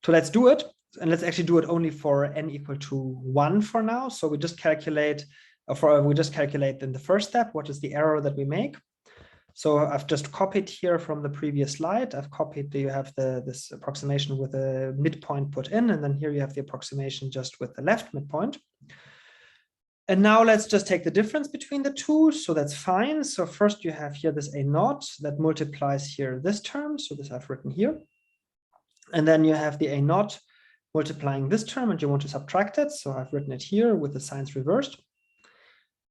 So let's do it. And let's actually do it only for n equal to 1 for now. So we just calculate, in the first step, what is the error that we make. So I've just copied here from the previous slide. I've copied, you have this approximation with a midpoint put in, and then here you have the approximation just with the left midpoint. And now let's just take the difference between the two. So that's fine. So first you have here this a0 that multiplies here this term. So this I've written here. And then you have the a0 multiplying this term, and you want to subtract it. So I've written it here with the signs reversed.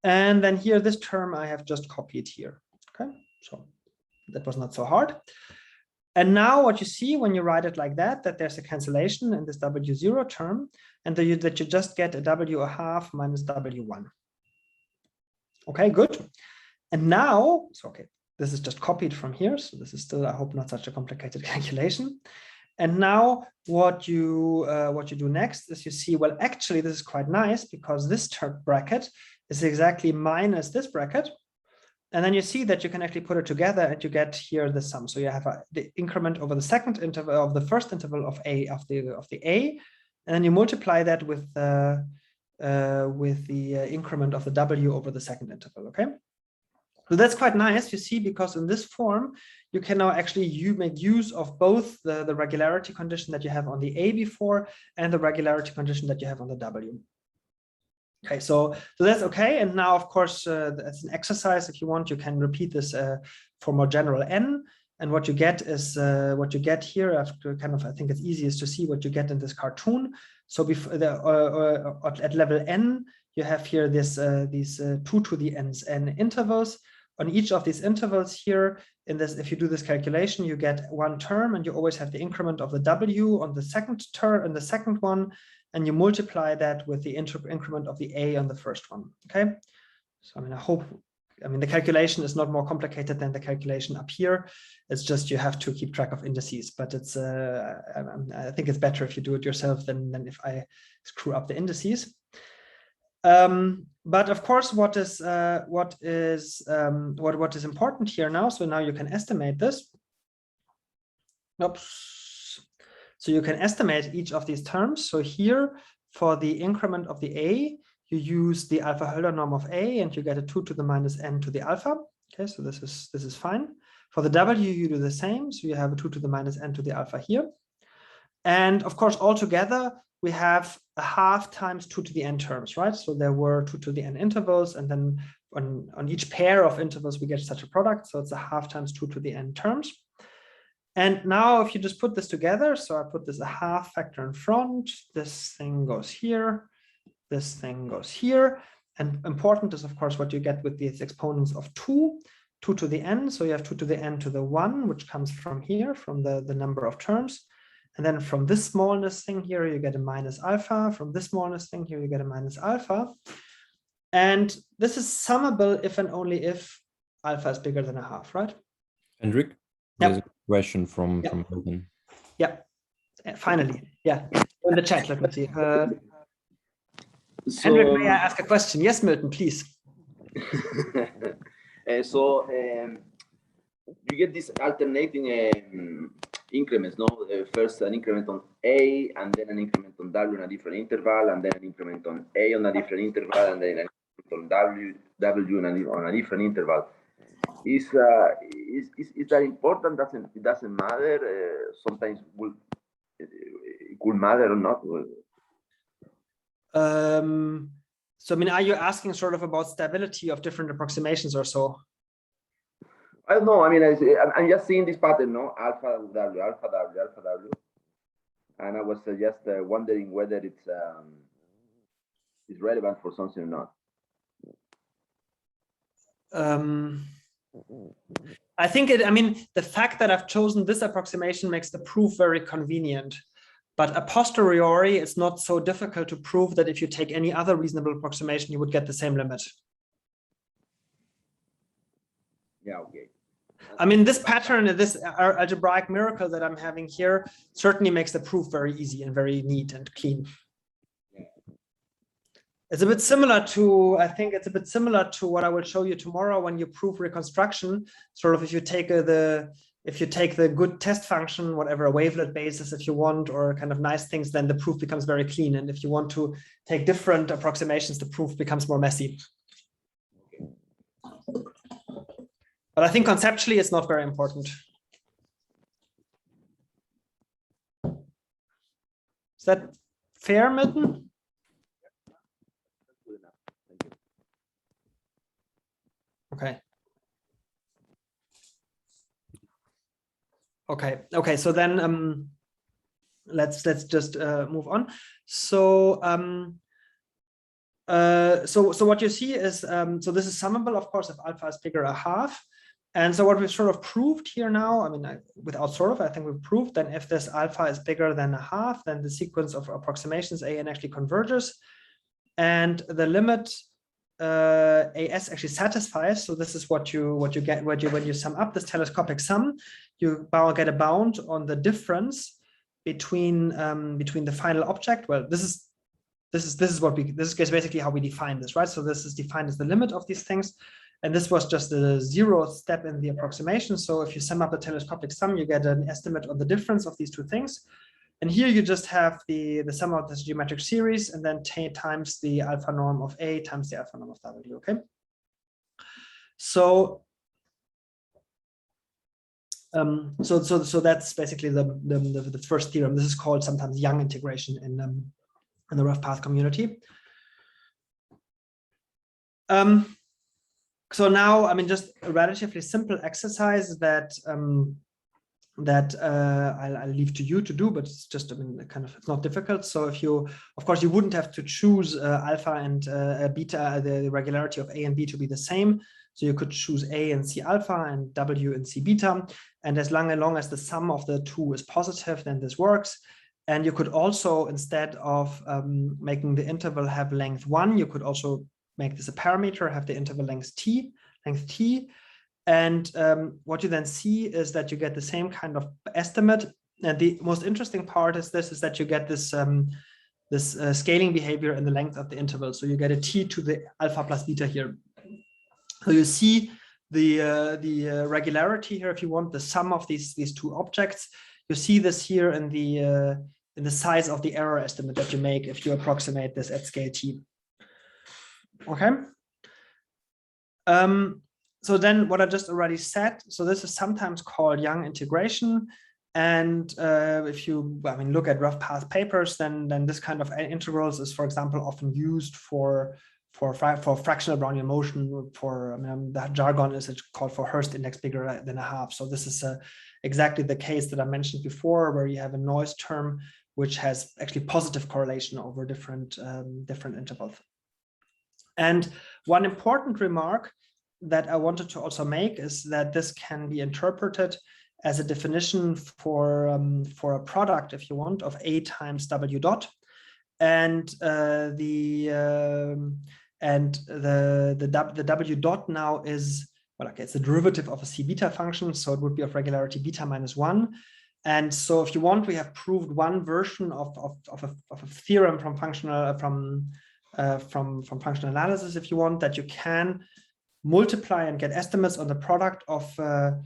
And then here, this term I have just copied here. Okay, so that was not so hard. And now what you see when you write it like that there's a cancellation in this W0 term, and that you just get a W1/2 minus W1. Okay, good. And now, so okay, this is just copied from here. So this is still, I hope, not such a complicated calculation. And now what you do next is you see, well, actually, this is quite nice because this term bracket is exactly minus this bracket. And then you see that you can actually put it together and you get here the sum. So you have the increment over the second interval of the first interval of the A, and then you multiply that with the increment of the W over the second interval. Okay, so that's quite nice, you see, because in this form you can now actually make use of both the regularity condition that you have on the A before and the regularity condition that you have on the W. Okay, so that's okay. And now, of course, as an exercise, if you want, you can repeat this for more general n. And what you get is what you get here. After kind of, I think it's easiest to see what you get in this cartoon. So before at level n, you have here this these 2 to the n intervals. On each of these intervals here, in this, if you do this calculation, you get one term, and you always have the increment of the W on the second term and the second one. And you multiply that with the increment of the A on the first one, okay? So, I mean, the calculation is not more complicated than the calculation up here. It's just you have to keep track of indices, but it's, I think it's better if you do it yourself than if I screw up the indices. But of course, what is important here now, so now you can estimate this. Oops. So you can estimate each of these terms. So here, for the increment of the A, you use the alpha Hölder norm of A, and you get a 2 to the minus n to the alpha. Okay, so this is fine. For the W, you do the same. So you have a 2 to the minus n to the alpha here. And of course, altogether, we have a half times 2 to the n terms, right? So there were 2 to the n intervals, and then on each pair of intervals, we get such a product. So it's a half times 2 to the n terms. And now if you just put this together, so I put this a half factor in front, this thing goes here, this thing goes here. And important is, of course, what you get with these exponents of 2 to the n. So you have 2 to the n to the 1, which comes from here, from the number of terms. And then from this smallness thing here, you get a minus alpha. From this smallness thing here, you get a minus alpha. And this is summable if and only if alpha is bigger than a half, right? Hendrik, there's a question from Milton. Yeah, finally, yeah. In the chat, let me see. Hendrik, may I ask a question? Yes, Milton, please. You get this alternating increments, no? First an increment on A, and then an increment on W on a different interval, and then an increment on A on a different interval, and then an increment on W on a different interval. Is that important? It doesn't matter. Sometimes it could matter or not. So I mean, are you asking sort of about stability of different approximations or so? I don't know. I mean, I'm just seeing this pattern, no? Alpha W, alpha W, alpha W, and I was just wondering whether it's relevant for something or not. I think I mean, the fact that I've chosen this approximation makes the proof very convenient. But a posteriori, it's not so difficult to prove that if you take any other reasonable approximation, you would get the same limit. Yeah, okay. I mean, this pattern, this algebraic miracle that I'm having here certainly makes the proof very easy and very neat and clean. It's a bit similar to, I think it's a bit similar to what I will show you tomorrow when you prove reconstruction. Sort of if you take the good test function, whatever, a wavelet basis if you want, or kind of nice things, then the proof becomes very clean. And if you want to take different approximations, the proof becomes more messy. But I think conceptually it's not very important. Is that fair, Milton? Okay. Okay. So then let's just move on. So so what you see is so this is summable, of course, if alpha is bigger a half. And so what we've sort of proved here now, I mean, without sort of, I think we've proved that if this alpha is bigger than a half, then the sequence of approximations AN actually converges, and the limit AS actually satisfies. So this is what you get when you sum up this telescopic sum. You get a bound on the difference between the final object. Well, this is basically how we define this, right? So this is defined as the limit of these things. And this was just the 0th step in the approximation. So if you sum up the telescopic sum, you get an estimate on the difference of these two things. And here you just have the sum of this geometric series and then times the alpha norm of A times the alpha norm of W, okay? So so that's basically the first theorem. This is called sometimes Young integration in the rough path community. So now, I mean, just a relatively simple exercise that I'll leave to you to do, but it's just, I mean, kind of, it's not difficult. So if you, of course, you wouldn't have to choose alpha and beta, the regularity of A and B to be the same. So you could choose A and C alpha and W and C beta. And as long as the sum of the two is positive, then this works. And you could also, instead of making the interval have length 1, you could also make this a parameter, have the interval length t. And what you then see is that you get the same kind of estimate. And the most interesting part is that you get this scaling behavior in the length of the interval. So you get a t to the alpha plus beta here. So you see the regularity here, if you want, the sum of these two objects. You see this here in the size of the error estimate that you make if you approximate this at scale t. Okay. So then what I just already said, so this is sometimes called Young integration. And if you, I mean, look at rough path papers, then this kind of integrals is, for example, often used for fractional Brownian motion. For, I mean, that jargon is called for Hurst index bigger than a half. So this is exactly the case that I mentioned before, where you have a noise term which has actually positive correlation over different intervals. And one important remark that I wanted to also make is that this can be interpreted as a definition for a product, if you want, of A times W dot, and the W dot now is, well, okay, it's a derivative of a C beta function, so it would be of regularity beta minus 1. And so if you want, we have proved one version of a theorem from functional from functional analysis, if you want, that you can multiply and get estimates on the product of a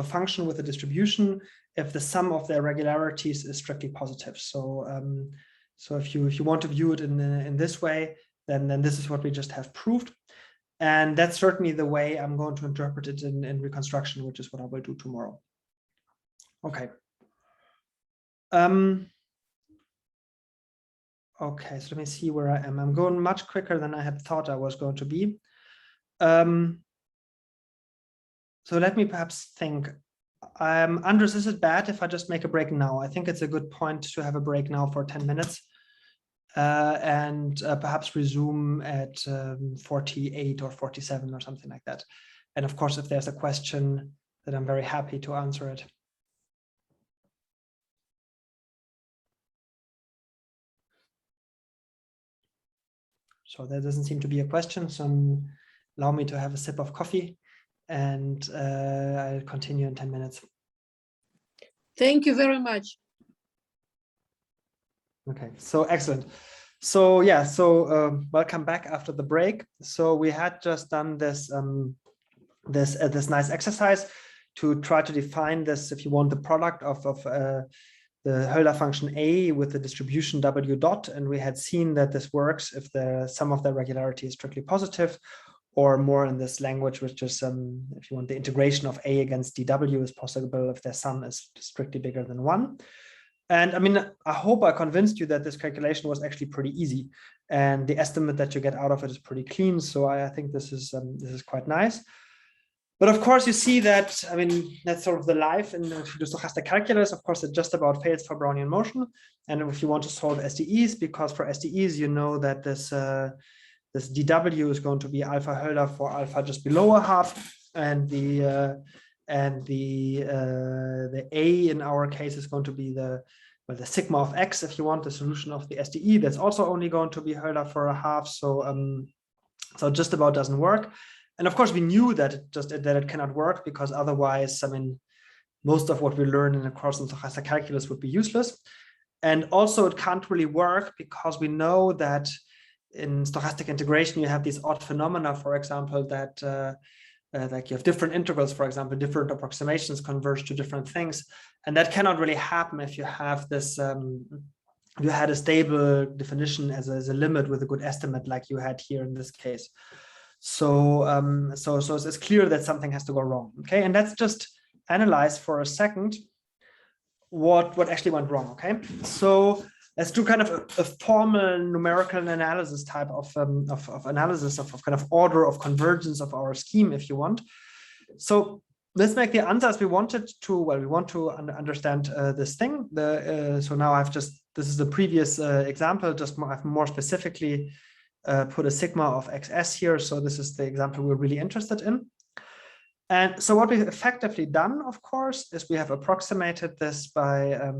function with a distribution if the sum of their regularities is strictly positive. So so if you want to view it in this way, then this is what we just have proved. And that's certainly the way I'm going to interpret it in reconstruction, which is what I will do tomorrow. Okay. Okay, so let me see where I am. I'm going much quicker than I had thought I was going to be. So let me perhaps think. Andres, is it bad if I just make a break now? I think it's a good point to have a break now for 10 minutes. And perhaps resume at 48 or 47 or something like that. And of course, if there's a question, then I'm very happy to answer it. So there doesn't seem to be a question, so allow me to have a sip of coffee, and I'll continue in 10 minutes. Thank you very much. Okay, so excellent. So yeah, so welcome back after the break. So we had just done this this nice exercise to try to define this, if you want, the product of the Hölder function A with the distribution W dot, and we had seen that this works if the sum of the regularity is strictly positive, or more in this language, which is if you want, the integration of A against dW is possible if their sum is strictly bigger than 1. And I mean, I hope I convinced you that this calculation was actually pretty easy, and the estimate that you get out of it is pretty clean. So I think this is quite nice. But of course, you see that, I mean, that's sort of the life in the stochastic calculus. Of course, it just about fails for Brownian motion. And if you want to solve SDEs, because for SDEs, you know that this dW is going to be alpha Hölder for alpha just below a half, and the A in our case is going to be the sigma of x, if you want, the solution of the SDE. That's also only going to be Hölder for a half. So so just about doesn't work. And of course, we knew that it cannot work, because otherwise, I mean, most of what we learn in the course in stochastic calculus would be useless. And also, it can't really work because we know that in stochastic integration, you have these odd phenomena, for example, that like you have different intervals, for example, different approximations converge to different things. And that cannot really happen if you have this, you had a stable definition as a limit with a good estimate like you had here in this case. So so it's clear that something has to go wrong. Okay, and let's just analyze for a second what actually went wrong. Okay, so let's do kind of a formal numerical analysis type of analysis of kind of order of convergence of our scheme, if you want. So let's make the answer as we wanted to. Well, we want to understand this thing. So now I've just, this is the previous example, just I've more specifically put a sigma of xs here. So this is the example we're really interested in. And so what we've effectively done, of course, is we have approximated this by a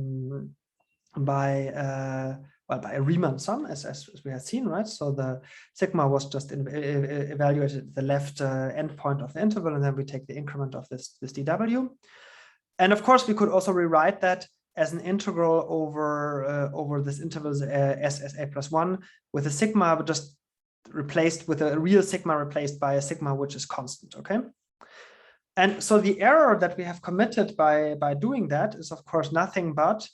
Riemann sum, as we had seen, right? So the sigma was just evaluated at the left endpoint of the interval, and then we take the increment of this dw. And of course, we could also rewrite that as an integral over this interval s a plus 1 with a sigma, but just replaced with a real sigma replaced by a sigma which is constant. Okay. And so the error that we have committed by doing that is, of course, nothing but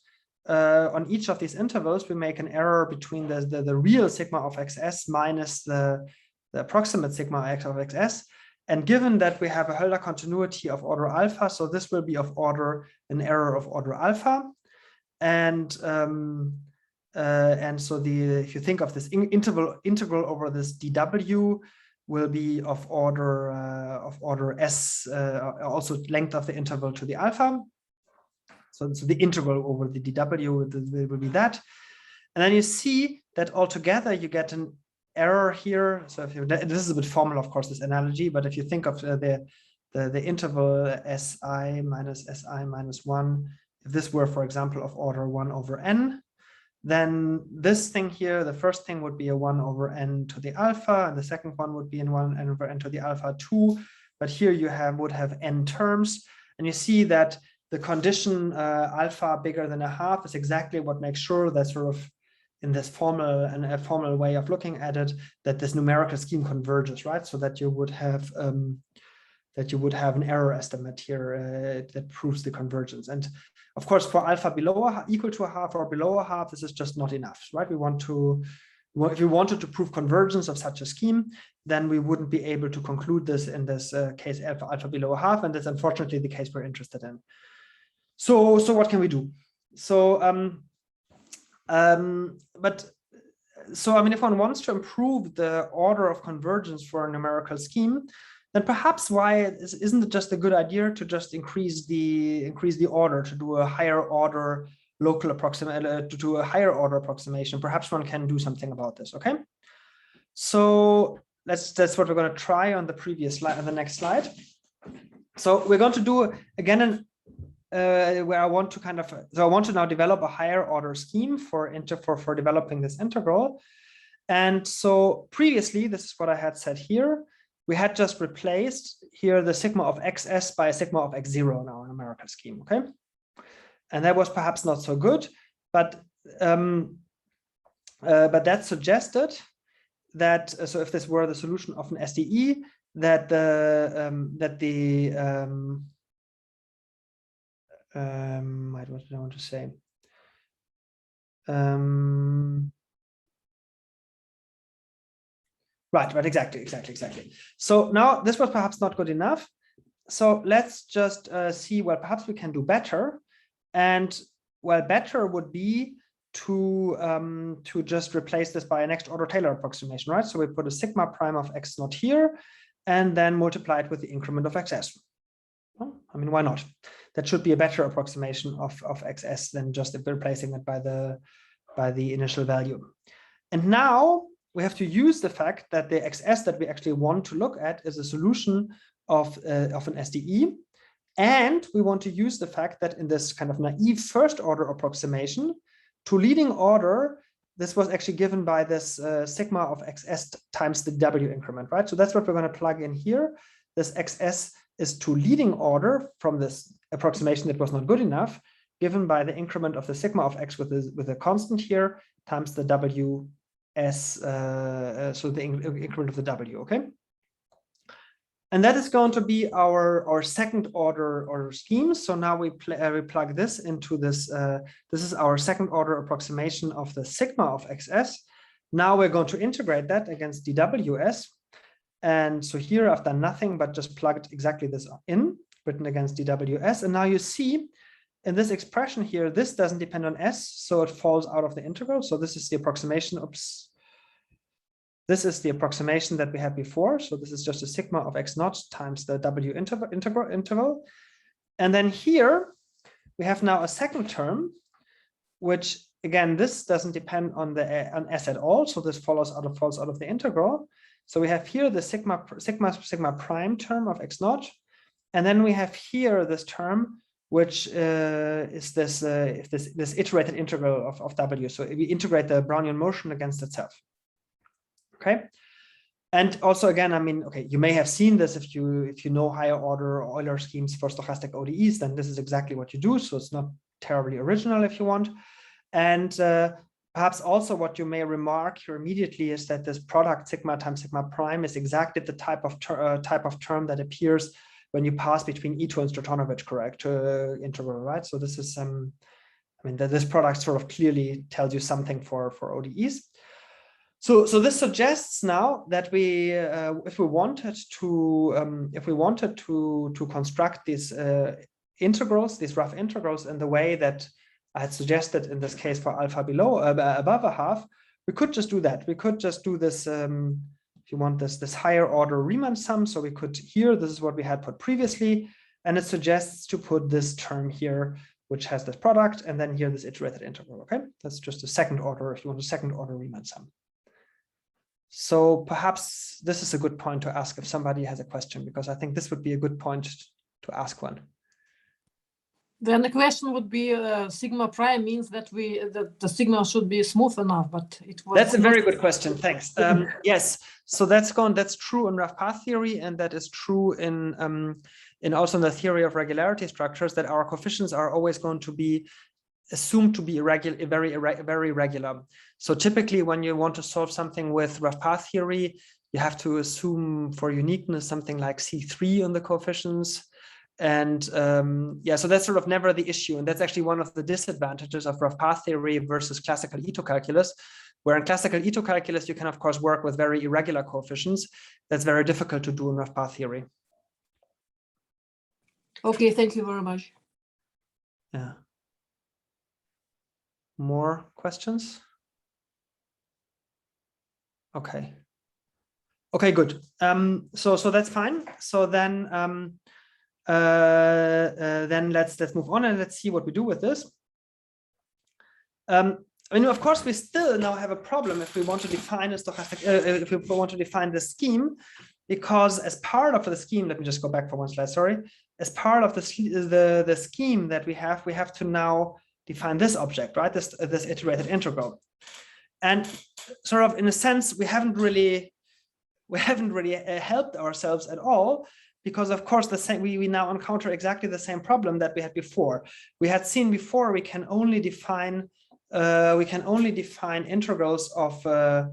on each of these intervals, we make an error between the real sigma of xs minus the approximate sigma of xs. And given that we have a Hölder continuity of order alpha, so this will be of an error of order alpha. And so if you think of this integral over this dw will be of order s, also length of the interval to the alpha. So the integral over the dw will be that. And then you see that altogether you get an error here. So if this is a bit formal, of course, this analogy, but if you think of the the interval si minus 1, if this were, for example, of order 1 over n, then this thing here, the first thing would be a 1 over n to the alpha, and the second one would be in 1 n over n to the alpha 2. But here you would have n terms, and you see that the condition alpha bigger than a half is exactly what makes sure that sort of in this formal and a formal way of looking at it, that this numerical scheme converges, right? So that you would have an error estimate here that proves the convergence. And of course, for alpha equal to a half or below a half, this is just not enough, right? If we wanted to prove convergence of such a scheme, then we wouldn't be able to conclude this in this case alpha below a half, and that's unfortunately the case we're interested in. So what can we do? So I mean, if one wants to improve the order of convergence for a numerical scheme, then perhaps isn't it just a good idea to just increase the order, to do a higher order local approximation, to do a higher order approximation? Perhaps one can do something about this. Okay, so that's what we're going to try on the previous slide, on the next slide. So we're going to do again where I want to now develop a higher order scheme for developing this integral. And so previously, this is what I had said here. We had just replaced here the sigma of xs by a sigma of x0 now in a numerical scheme, okay? And that was perhaps not so good, but that suggested that, so if this were the solution of an SDE, that what did I want to say? Right, exactly. So now this was perhaps not good enough. So let's just see, well, perhaps we can do better. And well, better would be to just replace this by a next order Taylor approximation, right? So we put a sigma prime of x naught here, and then multiply it with the increment of xs. Well, I mean, why not? That should be a better approximation of xs than just replacing it by the initial value. And now we have to use the fact that the xs that we actually want to look at is a solution of an SDE. And we want to use the fact that in this kind of naive first order approximation to leading order, this was actually given by this sigma of xs times the w increment, right? So that's what we're going to plug in here. This xs is to leading order from this approximation that was not good enough, given by the increment of the sigma of x with a constant here times the w so the increment of the w, okay? And that is going to be our second order scheme. So now we plug this into this. This is our second order approximation of the sigma of xs. Now we're going to integrate that against dws. And so here I've done nothing but just plugged exactly this in, written against dws. And now you see in this expression here, this doesn't depend on s, so it falls out of the integral. So this is the approximation. Oops. This is the approximation that we had before. So this is just a sigma of x naught times the w interval. And then here we have now a second term, which again, this doesn't depend on s at all. So this falls out of the integral. So we have here the sigma prime term of x naught. And then we have here this term, which is this iterated integral of w. So we integrate the Brownian motion against itself. Okay, and also again, I mean, okay, you may have seen this if you know higher order Euler schemes for stochastic ODEs, then this is exactly what you do. So it's not terribly original if you want. And perhaps also what you may remark here immediately is that this product sigma times sigma prime is exactly the type of term that appears when you pass between E2 and Stratonowicz correct integral, right? So this is I mean, this product sort of clearly tells you something for ODEs. So this suggests now that we, if we wanted to construct these integrals, these rough integrals, in the way that I had suggested in this case for alpha above a half, we could just do that. We could just do this. If you want this higher order Riemann sum, so we could here. This is what we had put previously, and it suggests to put this term here, which has this product, and then here this iterated integral. Okay, that's just a second order. If you want a second order Riemann sum. So perhaps this is a good point to ask if somebody has a question, because I think this would be a good point to ask one. Then the question would be sigma prime means that the sigma should be smooth enough, but it was. That's a very good question. Thanks. Yes, so that's true in rough path theory, and that is true in also in the theory of regularity structures, that our coefficients are always going to be assumed to be very regular. So typically, when you want to solve something with rough path theory, you have to assume for uniqueness something like C3 on the coefficients. And yeah, so that's sort of never the issue. And that's actually one of the disadvantages of rough path theory versus classical Ito calculus, where in classical Ito calculus, you can, of course, work with very irregular coefficients. That's very difficult to do in rough path theory. Okay, thank you very much. Yeah. More questions? Okay. Okay, good. So that's fine. So then let's move on and let's see what we do with this. I mean, of course, we still now have a problem if we want to define a stochastic, if we want to define the scheme, because as part of the scheme, let me just go back for one slide, sorry. As part of the scheme that we have to now define this object, right? This iterated integral. And sort of in a sense, we haven't really helped ourselves at all, because of course we now encounter exactly the same problem that we had before. We had seen before we can only define integrals of a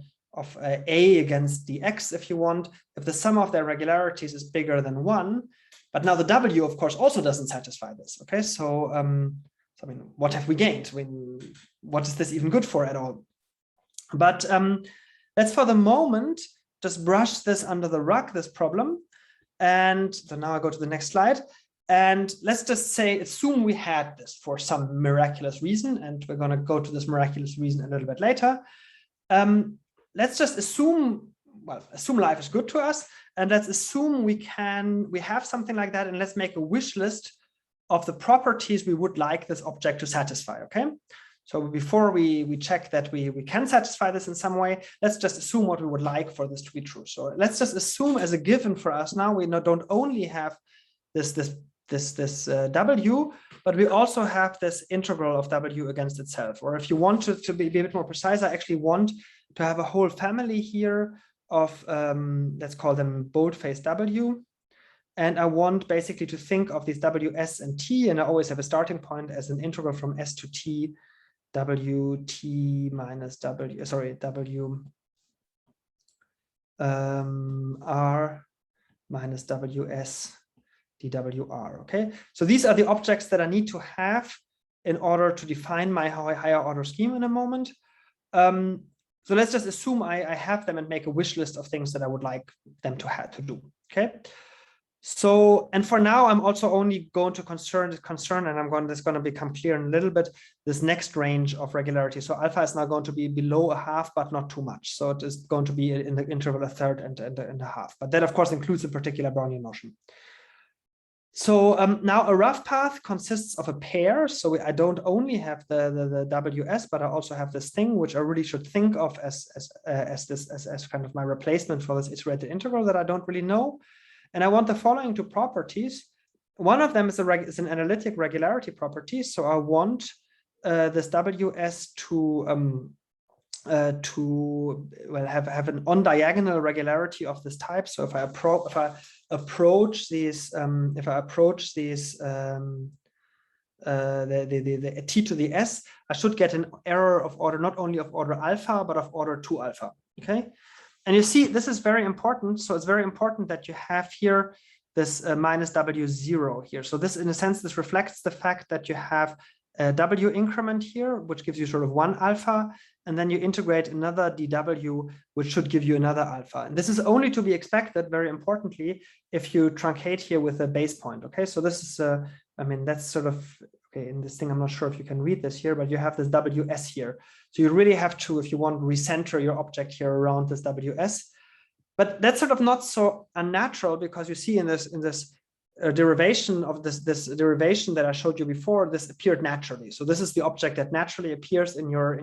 against dx, if you want, if the sum of their regularities is bigger than 1. But now the w, of course, also doesn't satisfy this. Okay, so I mean, what have we gained? What is this even good for at all? But let's for the moment just brush this under the rug, this problem. And so now I go to the next slide. And let's just say, assume we had this for some miraculous reason, and we're going to go to this miraculous reason a little bit later. Let's just assume, well, assume life is good to us, and let's assume we have something like that, and let's make a wish list of the properties we would like this object to satisfy, okay? So before we check that we can satisfy this in some way, let's just assume what we would like for this to be true. So let's just assume as a given for us now, we don't only have this w, but we also have this integral of w against itself. Or if you want to be a bit more precise, I actually want to have a whole family here of, let's call them boldface w. And I want basically to think of these w, s, and t, and I always have a starting point as an integral from s to t, w t minus w, sorry, w r minus ws dwr, okay? So these are the objects that I need to have in order to define my higher order scheme in a moment. So let's just assume I have them and make a wish list of things that I would like them to do, okay? So, and for now, I'm also only going to concern, and this is going to become clear in a little bit, this next range of regularity. So alpha is now going to be below a half, but not too much. So it is going to be in the interval a third and a half. But that, of course, includes a particular Brownian motion. So now a rough path consists of a pair. So I don't only have the ws, but I also have this thing, which I really should think of as kind of my replacement for this iterated integral that I don't really know. And I want the following two properties. One of them is an analytic regularity property. So I want this ws to have an on-diagonal regularity of this type. So if I approach these the t to the s, I should get an error of order not only of order alpha but of order 2 alpha. Okay. And you see, this is very important. So it's very important that you have here this minus w0 here. So this, in a sense, this reflects the fact that you have a w increment here, which gives you sort of 1 alpha, and then you integrate another dw, which should give you another alpha. And this is only to be expected, very importantly, if you truncate here with a base point. Okay, so this is, I mean, that's sort of, okay, in this thing, I'm not sure if you can read this here, but you have this ws here. So you really have to, if you want, recenter your object here around this ws. But that's sort of not so unnatural, because you see in this derivation of this derivation that I showed you before, this appeared naturally. So this is the object that naturally appears in your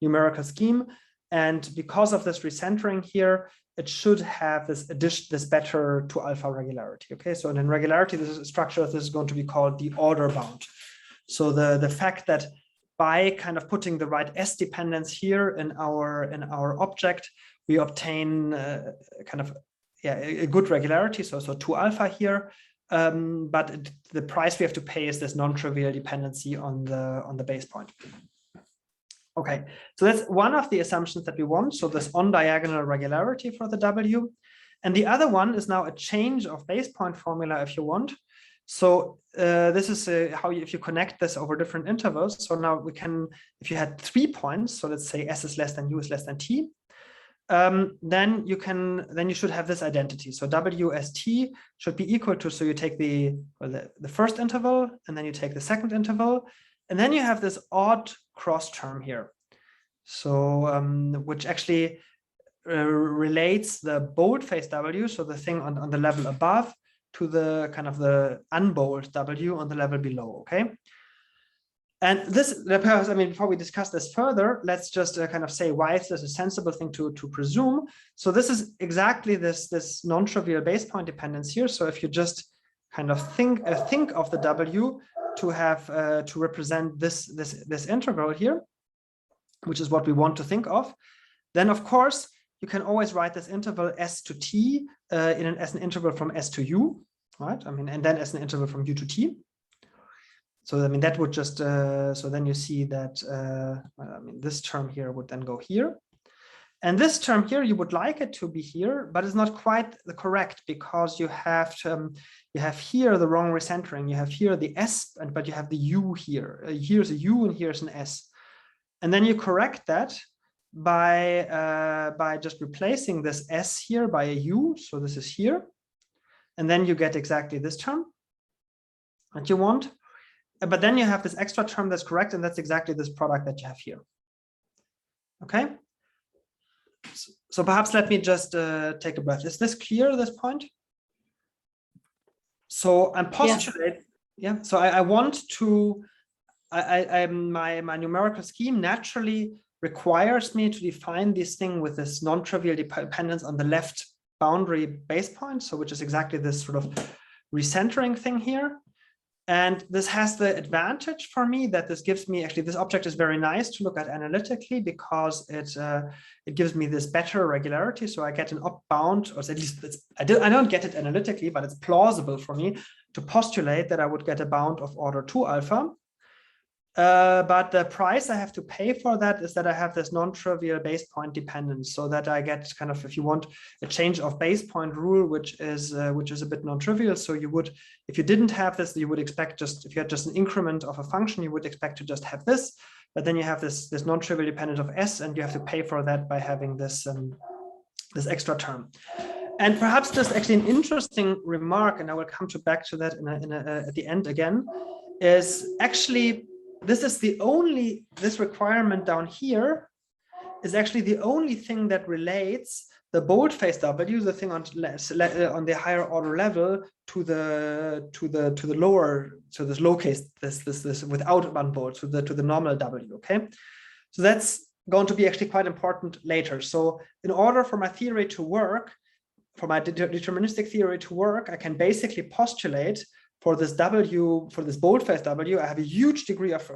numerical scheme. And because of this recentering here, it should have this better to alpha regularity. Okay, so in regularity, this is a structure. This is going to be called the order bound. So the fact that by kind of putting the right S dependence here in our object, we obtain a good regularity. So 2 alpha here. But the price we have to pay is this non-trivial dependency on the base point. Okay, so that's one of the assumptions that we want. So this on-diagonal regularity for the W. And the other one is now a change of base point formula if you want. So this is if you connect this over different intervals. So now we can, if you had 3 points, so let's say S is less than U is less than T, then you should have this identity. So WST should be equal to, so you take the first interval, and then you take the second interval, and then you have this odd cross term here. So which actually relates the boldface W, so the thing on the level above, to the kind of the unbold W on the level below. Okay. And this, I mean, before we discuss this further, let's just kind of say why is this a sensible thing to presume. So this is exactly this non-trivial base point dependence here. So if you just kind of think of the W to have to represent this integral here, which is what we want to think of, then of course you can always write this interval S to T as an interval from S to U, right? I mean, and then as an interval from U to T. So I mean that would just so then you see that I mean this term here would then go here, and this term here you would like it to be here, but it's not quite correct because you have you have here the wrong recentering. You have here the S, but you have the U here. Here's a U and here's an S, and then you correct that by just replacing this S here by a U. So this is here, and then you get exactly this term that you want. But then you have this extra term that's correct, and that's exactly this product that you have here. Okay. So perhaps let me just take a breath. Is this clear at this point? So I'm postulating. Yeah. So I want to. My numerical scheme naturally requires me to define this thing with this non-trivial dependence on the left boundary base point. So which is exactly this sort of recentering thing here. And this has the advantage for me that this gives me, actually, this object is very nice to look at analytically because it gives me this better regularity. So I get an up bound, or at least I don't get it analytically, but it's plausible for me to postulate that I would get a bound of order 2 alpha. But the price I have to pay for that is that I have this non-trivial base point dependence, so that I get kind of, if you want, a change of base point rule, which is a bit non-trivial. So you would, if you didn't have this, you would expect just, if you had just an increment of a function, you would expect to just have this, but then you have this non-trivial dependence of S, and you have to pay for that by having this this extra term. And perhaps just actually an interesting remark, and I will come back to that at the end again, is actually, this requirement down here is actually the only thing that relates the boldface W, the thing on the higher order level, to the lower, so this low case, this without unbold, to the normal W. Okay, so that's going to be actually quite important later. So in order for my theory to work, for my deterministic theory to work, I can basically postulate for this W, for this boldface W, I have a huge degree of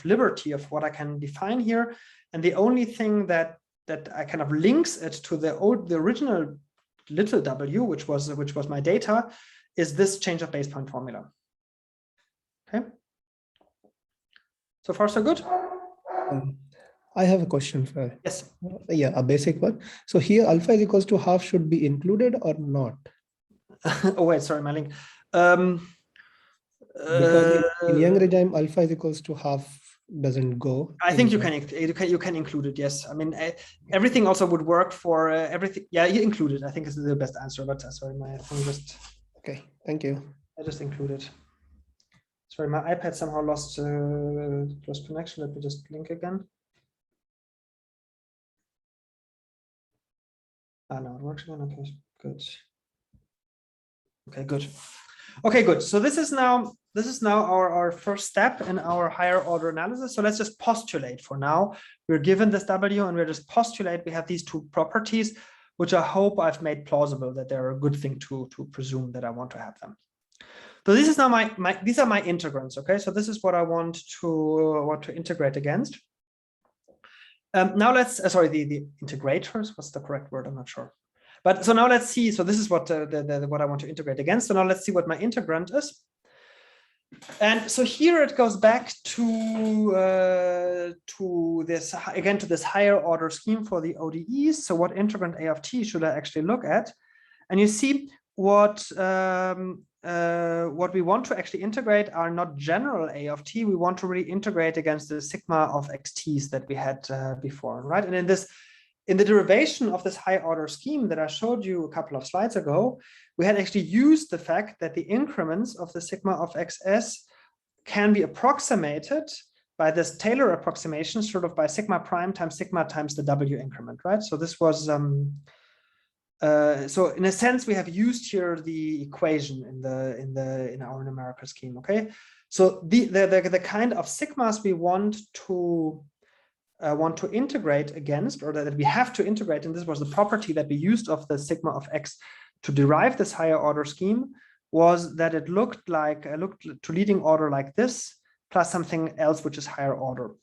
liberty of what I can define here. And the only thing that I kind of links it to the original little W, which was my data, is this change of base point formula. Okay. So far, so good. I have a question for. Yes. Yeah, a basic one. So here alpha is equals to half should be included or not? Oh wait, sorry, my link. Because in Young regime, alpha is equals to half doesn't go. I think you can include it. Yes, I mean everything also would work for everything. Yeah, you include it. I think is the best answer. But sorry, my phone just. Okay, thank you. I just included. Sorry, my iPad somehow lost connection. Let me just link again. Ah, no, it works again. Okay, good. Okay, good. Okay, good. So this is this is now our first step in our higher order analysis. So let's just postulate for now. We're given this W and we're just postulate we have these two properties, which I hope I've made plausible that they're a good thing to presume that I want to have them. So this is now these are my integrands. Okay, so this is what I want to integrate against. Now let's the integrators. What's the correct word? I'm not sure. But so now let's see. So this is what what I want to integrate against. So now let's see what my integrand is. And so here it goes back to this again to this higher order scheme for the ODEs. So what integrand A of t should I actually look at? And you see what we want to actually integrate are not general A of t. We want to really integrate against the sigma of xt's that we had before, right? And in the derivation of this high order scheme that I showed you a couple of slides ago, we had actually used the fact that the increments of the sigma of xs can be approximated by this Taylor approximation, sort of by sigma prime times sigma times the W increment, right? So this was so in a sense we have used here the equation in our numerical scheme. Okay, so the kind of sigmas we want to integrate against, or that we have to integrate, and this was the property that we used of the sigma of x to derive this higher order scheme, was that it looked to leading order like this plus something else which is higher order.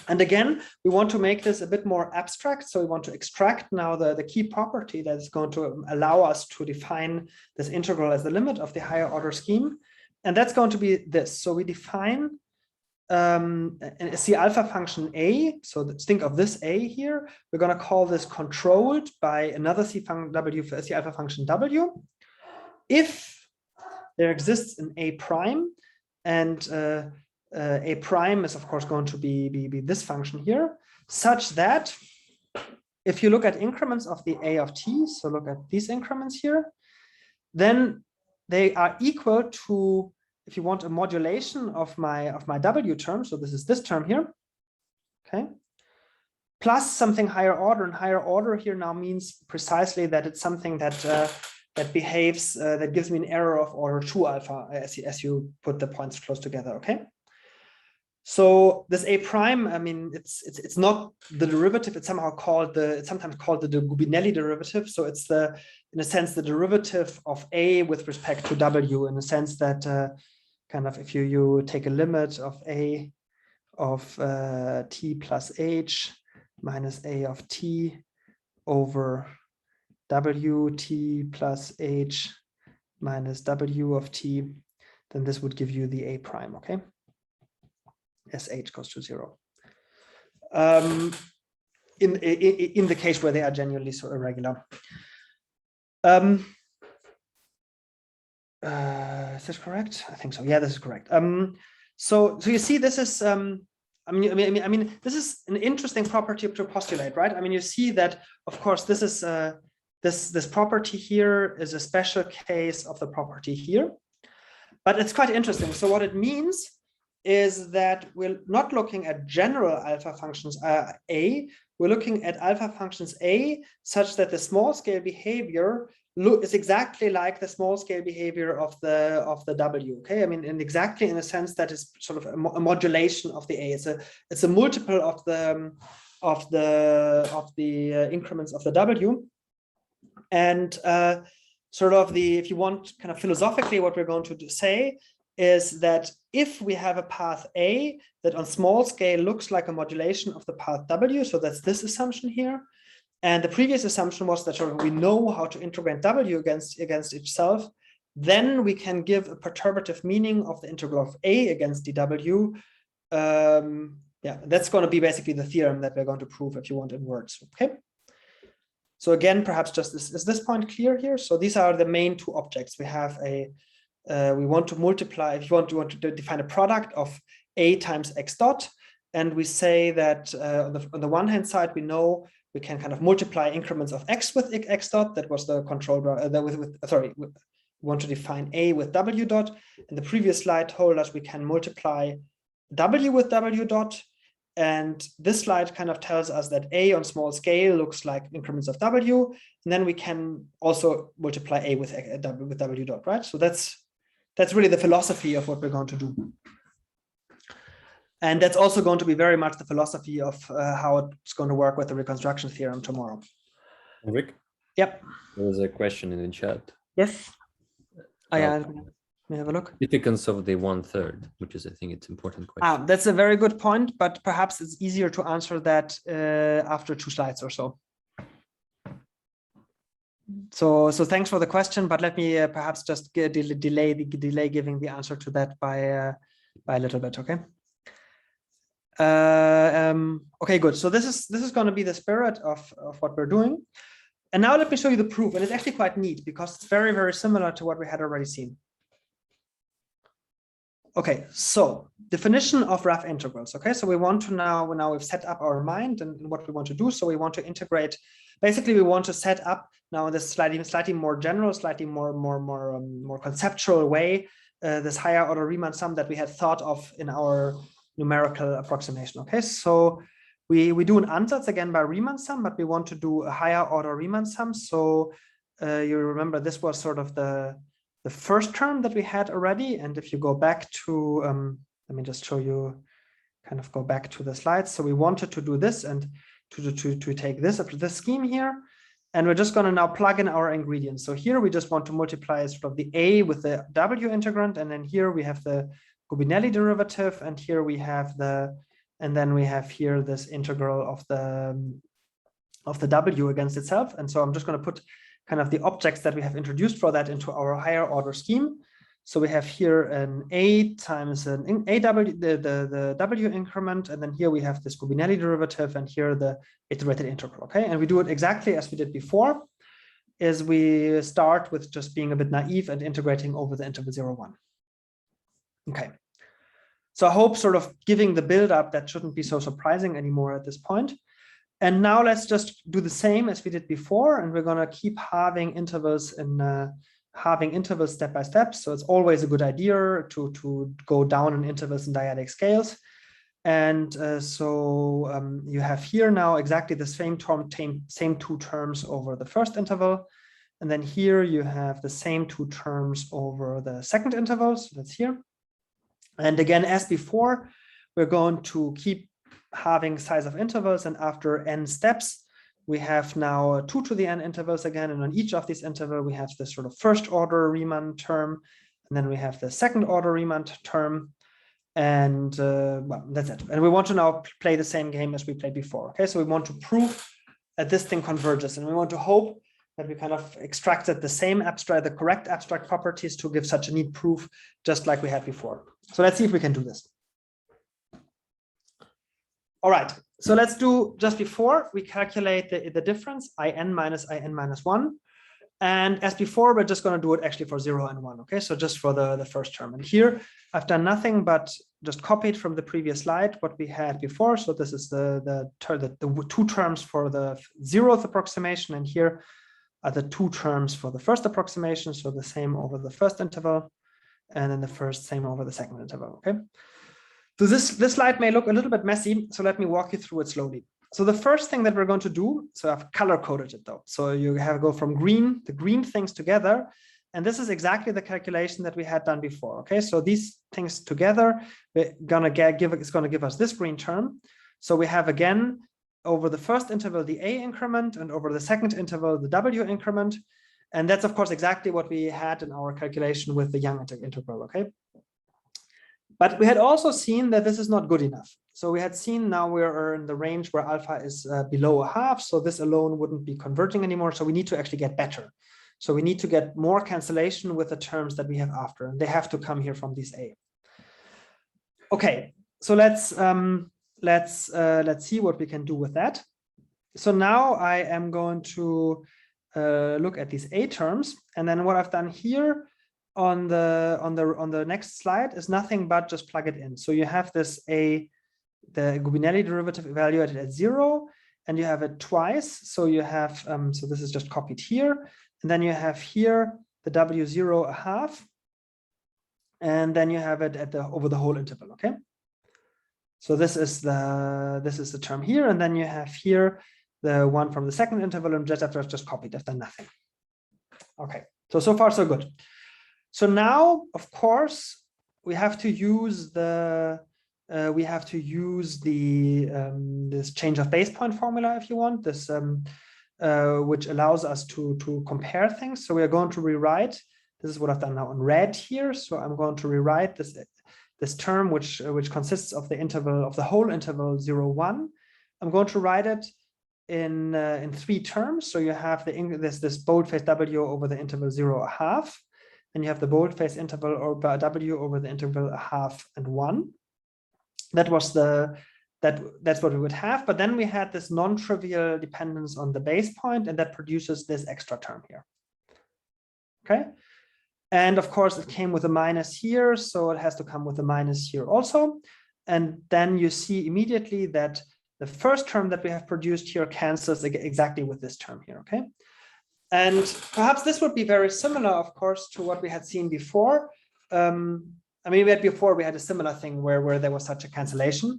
And again, we want to make this a bit more abstract. So we want to extract now the key property that is going to allow us to define this integral as the limit of the higher order scheme. And that's going to be this. So we define a C alpha function A. So think of this A here. We're going to call this controlled by another C alpha function W. If there exists an A prime, and A prime is of course going to be this function here, such that if you look at increments of the A of t, so look at these increments here, then they are equal to, if you want a modulation of my W term, so this is this term here, okay, plus something higher order, and higher order here now means precisely that it's something that that behaves, that gives me an error of order 2 alpha as you put the points close together, okay? So this A prime, I mean, it's not the derivative. It's sometimes called the Gubinelli derivative. So it's in a sense the derivative of A with respect to W, in a sense that kind of if you take a limit of A of t plus h minus A of t over W t plus h minus W of t, then this would give you the A prime, okay? As h goes to 0. In the case where they are genuinely so irregular. Is this correct? I think so. Yeah, this is correct. So you see, this is I mean, this is an interesting property to postulate, right? I mean, you see that, of course, this is this property here is a special case of the property here, but it's quite interesting. So what it means is that we're not looking at general alpha functions A, we're looking at alpha functions A such that the small scale behavior is exactly like the small scale behavior of the W, okay? I mean, and exactly in a sense that is sort of a modulation of the A. It's a multiple of the increments of the W. And sort of if you want kind of philosophically, what we're going to say is that if we have a path A that on small scale looks like a modulation of the path W, so that's this assumption here, and the previous assumption was that sort of we know how to integrate W against itself, then we can give a perturbative meaning of the integral of A against dW. Yeah, that's going to be basically the theorem that we're going to prove, if you want, in words, okay? So again, perhaps just is this point clear here? So these are the main two objects. We have we want to multiply, if you want to define a product of A times X dot, and we say that on the one hand side, we know we can kind of multiply increments of X with X dot. That was the control, we want to define A with W dot. In the previous slide told us we can multiply W with W dot. And this slide kind of tells us that A on small scale looks like increments of W. And then we can also multiply A with W dot, right? So that's that's really the philosophy of what we're going to do. And that's also going to be very much the philosophy of how it's going to work with the reconstruction theorem tomorrow. Hendrik? Yep. There was a question in the chat. Yes. Oh, yeah. Okay. Let me have a look. Significance of the 1/3, which is, I think, it's important question. That's a very good point, but perhaps it's easier to answer that after 2 slides or so. So thanks for the question, but let me perhaps just delay giving the answer to that by a little bit. Okay. Okay, good. So this is going to be the spirit of what we're doing. And now let me show you the proof. And it's actually quite neat because it's very, very similar to what we had already seen. Okay, so definition of rough integrals. Okay, so we want to now we've set up our mind and what we want to do. So we want to integrate. Basically, we want to set up now in this slightly more general, slightly more conceptual way, this higher order Riemann sum that we had thought of in our numerical approximation. Okay, so we do an ansatz again by Riemann sum, but we want to do a higher order Riemann sum. So you remember this was sort of the first term that we had already. And if you go back to, let me just show you, kind of go back to the slides. So we wanted to do this and to take this scheme here. And we're just going to now plug in our ingredients. So here we just want to multiply sort of the A with the W integrand. And then here we have the Gubinelli derivative. And here we have and then we have here this integral of the W against itself. And so I'm just going to put kind of the objects that we have introduced for that into our higher order scheme. So we have here an A times an AW, the W increment, and then here we have this Gubinelli derivative, and here the iterated integral. Okay, and we do it exactly as we did before, is we start with just being a bit naive and integrating over the interval 0, 1. Okay, so I hope sort of giving the build up that shouldn't be so surprising anymore at this point. And now let's just do the same as we did before, and we're going to keep halving intervals and halving intervals step by step. So it's always a good idea to go down in intervals and dyadic scales. And so you have here now exactly the same 2 terms over the first interval. And then here you have the same 2 terms over the second interval. So that's here. And again, as before, we're going to keep halving size of intervals, and after n steps, we have now 2 to the n intervals again, and on each of these intervals, we have this sort of first order Riemann term, and then we have the second order Riemann term, and well, that's it. And we want to now play the same game as we played before. Okay, so we want to prove that this thing converges, and we want to hope that we kind of extracted the correct abstract properties to give such a neat proof, just like we had before. So let's see if we can do this. All right, so let's do just before we calculate the difference, in minus 1. And as before, we're just going to do it actually for 0 and 1. Okay, so just for the first term. And here I've done nothing but just copied from the previous slide what we had before. So this is the 2 terms for the 0th approximation. And here are the 2 terms for the first approximation. So the same over the first interval, and then the same over the second interval. Okay. So this slide may look a little bit messy, so let me walk you through it slowly. So the first thing that we're going to do, so I've color coded it though. So you have to go from the green things together. And this is exactly the calculation that we had done before. Okay, so these things together, it's going to give us this green term. So we have again, over the first interval, the A increment, and over the second interval, the W increment. And that's of course exactly what we had in our calculation with the Young integral, okay? But we had also seen that this is not good enough. So we had seen now we're in the range where alpha is below a half. So this alone wouldn't be converging anymore. So we need to actually get better. So we need to get more cancellation with the terms that we have after. And they have to come here from this A. Okay, so let's see what we can do with that. So now I am going to look at these A terms. And then what I've done here on the next slide is nothing but just plug it in. So you have this the Gubinelli derivative evaluated at 0, and you have it twice. So you have so this is just copied here, and then you have here the W0 a half, and then you have it at over the whole interval. Okay. So this is the term here, and then you have here the one from the second interval, and just after I've just copied. I've done nothing. Okay. So far so good. So now, of course, we have to use the this change of base point formula, if you want, this which allows us to compare things. So we are going to rewrite. This is what I've done now in red here. So I'm going to rewrite this term, which consists of the whole interval 0, 1. I'm going to write it in 3 terms. So you have this boldface W over the interval 0, 1/2, and you have the boldface interval over W over the interval 1/2 and 1. That's what we would have. But then we had this non-trivial dependence on the base point, and that produces this extra term here. Okay. And of course, it came with a minus here, so it has to come with a minus here also. And then you see immediately that the first term that we have produced here cancels exactly with this term here. Okay. And perhaps this would be very similar, of course, to what we had seen before. I mean, we had a similar thing where there was such a cancellation,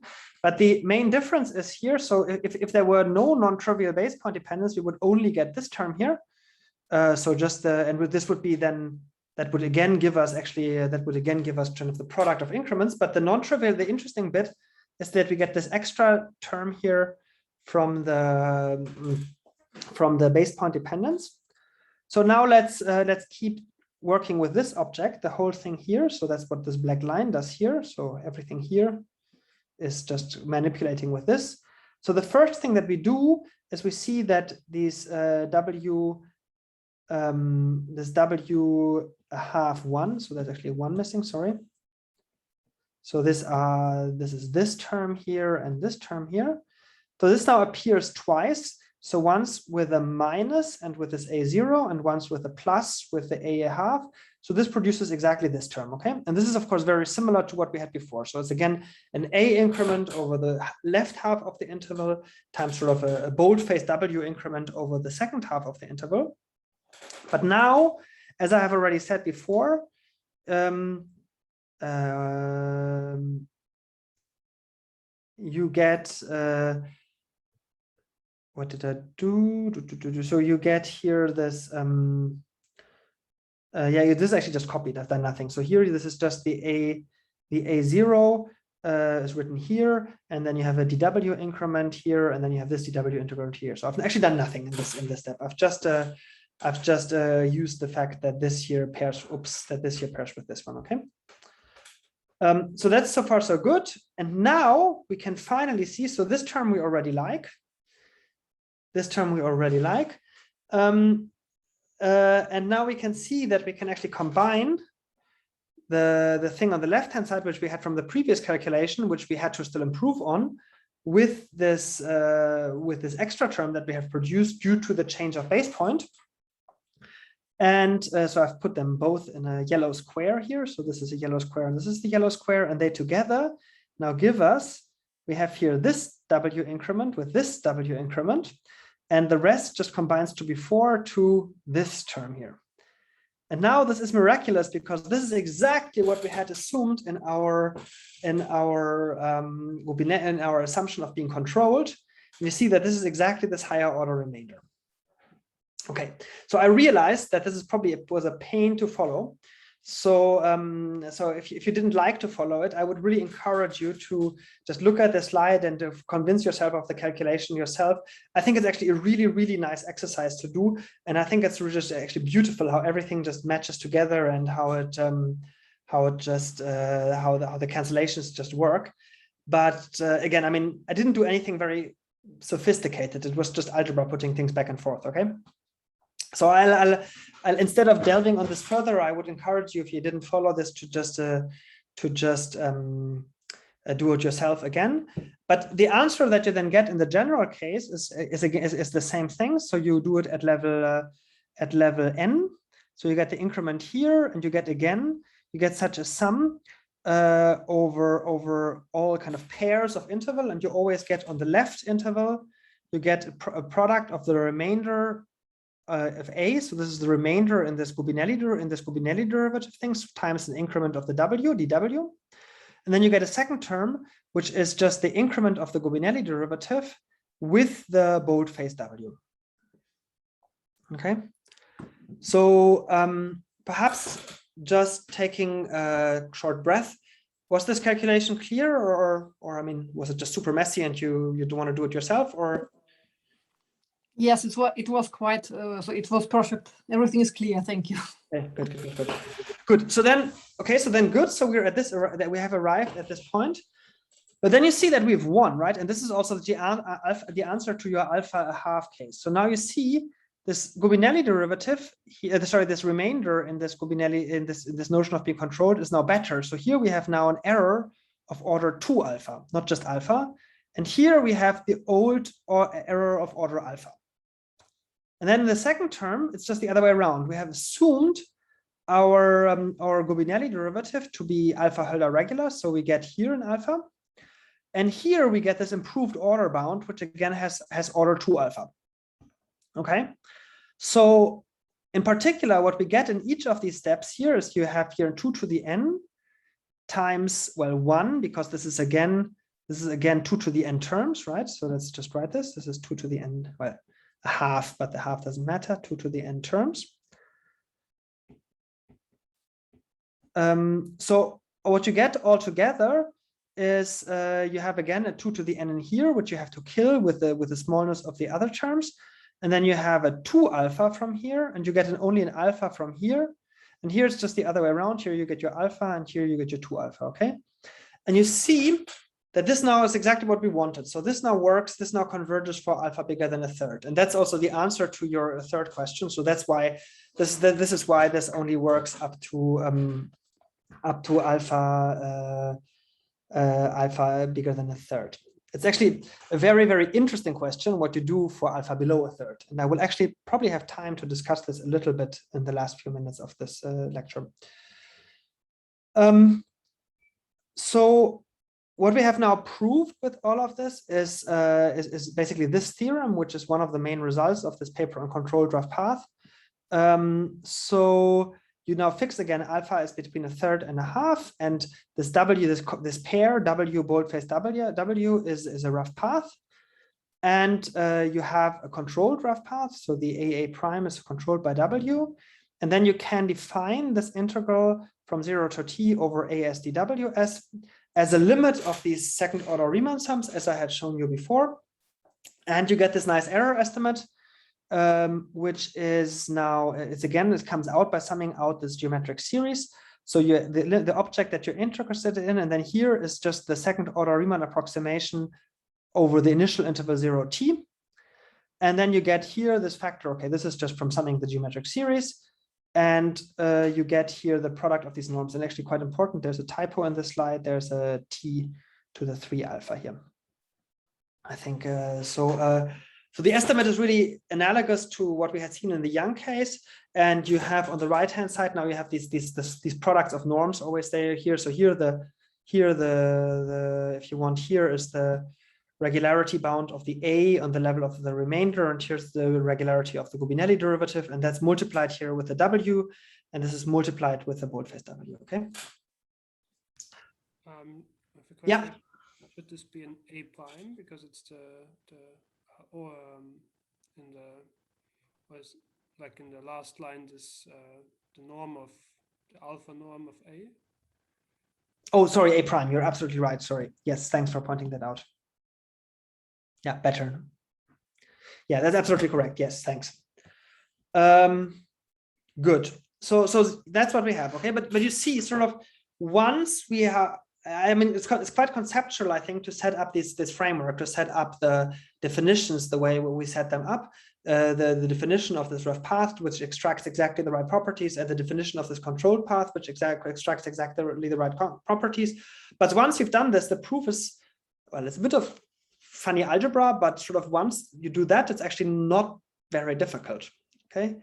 but the main difference is here. So if there were no non-trivial base point dependence, we would only get this term here. So just and this would be then, that would again give us kind of the product of increments. But the non-trivial, the interesting bit is that we get this extra term here from the base point dependence. So now let's keep working with this object, the whole thing here. So that's what this black line does here. So everything here is just manipulating with this. So the first thing that we do is we see that these this W 1/2, 1. So that's actually 1 missing, sorry. So this is this term here and this term here. So this now appears twice. So once with a minus and with this A0, and once with a plus with the A1/2. So this produces exactly this term, okay? And this is, of course, very similar to what we had before. So it's again an A increment over the left half of the interval times sort of a boldface W increment over the second half of the interval. But now, as I have already said before, you get what did I do? So you get here this yeah, this is actually just copied. I've done nothing. So here, this is just the A0 is written here, and then you have a DW increment here, and then you have this DW increment here. So I've actually done nothing in this step. I've just used the fact that this here pairs. That this here pairs with this one. Okay. So that's so far so good. And now we can finally see. So this term we already like. This term we already like. And now we can see that we can actually combine the thing on the left-hand side, which we had from the previous calculation, which we had to still improve on, with this extra term that we have produced due to the change of base point. And so I've put them both in a yellow square here. So this is a yellow square and this is the yellow square, and they together now give us, we have here this W increment with this W increment, and the rest just combines to be 4 to this term here. And now this is miraculous because this is exactly what we had assumed in our assumption of being controlled. You see that this is exactly this higher order remainder. Okay, so I realized that this is was a pain to follow. So, so if you didn't like to follow it, I would really encourage you to just look at the slide and to convince yourself of the calculation yourself. I think it's actually a really, really nice exercise to do. And I think it's just actually beautiful how everything just matches together and how the cancellations just work. But again, I mean, I didn't do anything very sophisticated. It was just algebra putting things back and forth, okay? So I'll instead of delving on this further, I would encourage you, if you didn't follow this, to just do it yourself again. But the answer that you then get in the general case is the same thing. So you do it at level n. So you get the increment here, and you get such a sum over all kind of pairs of interval, and you always get on the left interval, you get a product of the remainder of A. So this is the remainder in this Gubinelli derivative things times an increment of the W, dW. And then you get a second term, which is just the increment of the Gubinelli derivative with the boldface W. Okay. So perhaps just taking a short breath. Was this calculation clear, or I mean, was it just super messy and you don't want to do it yourself, or? Yes, it was quite, so it was perfect. Everything is clear. Thank you. Okay, good. Good. So then, okay, so then good. So we're at this, that we have arrived at this point. But then you see that we've won, right? And this is also the answer to your alpha half case. So now you see this Gubinelli derivative, this remainder in this Gubinelli, in this notion of being controlled is now better. So here we have now an error of order 2 alpha, not just alpha. And here we have the old error of order alpha. And then in the second term, it's just the other way around. We have assumed our Gubinelli derivative to be alpha Hölder regular. So we get here an alpha. And here we get this improved order bound, which again has order 2 alpha. Okay. So in particular, what we get in each of these steps here is you have here 2 to the n times, well, 1, because this is again 2 to the n terms, right? So let's just write this. This is 2 to the n, well, a half, but the half doesn't matter, 2 to the n terms. So what you get all together is you have again a 2 to the n in here, which you have to kill with the smallness of the other terms. And then you have a 2 alpha from here, and you get only an alpha from here. And here it's just the other way around. Here you get your alpha, and here you get your 2 alpha, okay? And you see that this now is exactly what we wanted. So this now works. This now converges for alpha bigger than a third. And that's also the answer to your third question. So that's why this is why this only works up to alpha alpha bigger than a third. It's actually a very, very interesting question what to do for alpha below a third. And I will actually probably have time to discuss this a little bit in the last few minutes of this lecture. So what we have now proved with all of this is basically this theorem, which is one of the main results of this paper on controlled rough path. So you now fix again alpha is between a third and a half, and this W, this pair W boldface W is a rough path, and you have a controlled rough path. So the AA prime is controlled by W, and then you can define this integral from 0 to t over AS dW as a limit of these second order Riemann sums, as I had shown you before, and you get this nice error estimate. Which is now, it comes out by summing out this geometric series. So the object that you're interested in, and then here is just the second order Riemann approximation over the initial interval 0 t. And then you get here this factor, okay, this is just from summing the geometric series. And you get here the product of these norms. And actually quite important, there's a typo in this slide. There's a t to the 3 alpha here. I think so the estimate is really analogous to what we had seen in the Young case. And you have on the right-hand side, now you have these products of norms always there here. So here if you want, here is the regularity bound of the A on the level of the remainder. And here's the regularity of the Gubinelli derivative. And that's multiplied here with the W. And this is multiplied with the boldface W, okay? Yeah. Should this be an A prime because it's or in the last line, this the norm of the alpha norm of A? Oh, sorry, A prime. You're absolutely right. Sorry. Yes, thanks for pointing that out. Yeah, better. Yeah, that's absolutely correct. Yes, thanks. Good. So that's what we have. Okay, but you see, sort of once we have. I mean, it's quite conceptual, I think, to set up this framework, to set up the definitions the way we set them up, the definition of this rough path, which extracts exactly the right properties, and the definition of this controlled path, which extracts exactly the right properties. But once you've done this, the proof is, well, it's a bit of funny algebra, but sort of once you do that, it's actually not very difficult. Okay,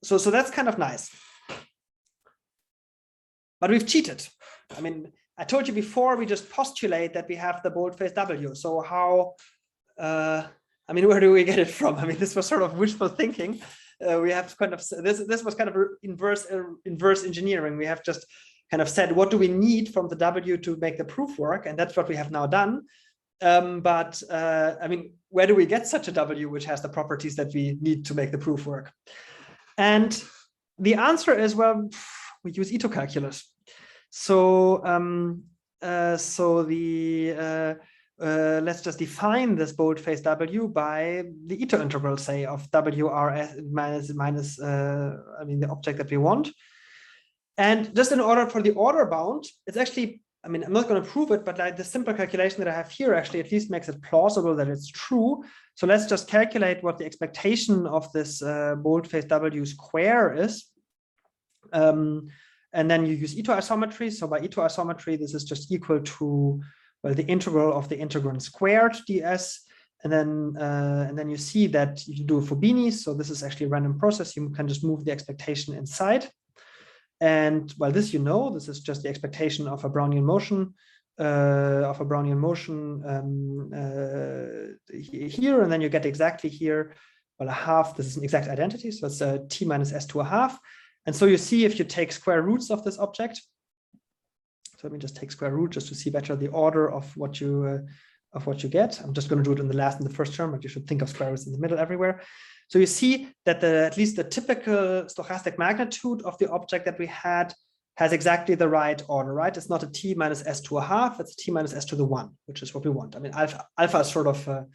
so that's kind of nice. But we've cheated. I mean, I told you before, we just postulate that we have the boldface W. So how, I mean, where do we get it from? I mean, this was sort of wishful thinking. We have kind of, this was kind of inverse engineering. We have just kind of said, what do we need from the W to make the proof work? And that's what we have now done. I mean, where do we get such a W which has the properties that we need to make the proof work? And the answer is, well, we use Ito calculus. So let's just define this boldface W by the Ito integral, say, of WR minus the object that we want. And just in order for the order bound, it's actually, I'm not going to prove it, but like the simple calculation that I have here actually at least makes it plausible that it's true. So let's just calculate what the expectation of this boldface W square is. And then you use Ito isometry. So by Ito isometry, this is just equal to, well, the integral of the integrand squared ds. And then you see that you do a Fubini. So this is actually a random process. You can just move the expectation inside. And well, this this is just the expectation of a Brownian motion, here, and then you get exactly here, well, a half. This is an exact identity, so it's a t minus s to a half. And so you see if you take square roots of this object. So let me just take square root just to see better the order of what you get. I'm just going to do it in the first term, but you should think of square roots in the middle everywhere. So you see that at least the typical stochastic magnitude of the object that we had has exactly the right order, right? It's not a t minus s to a half, it's a t minus s to the 1, which is what we want. Alpha is sort of a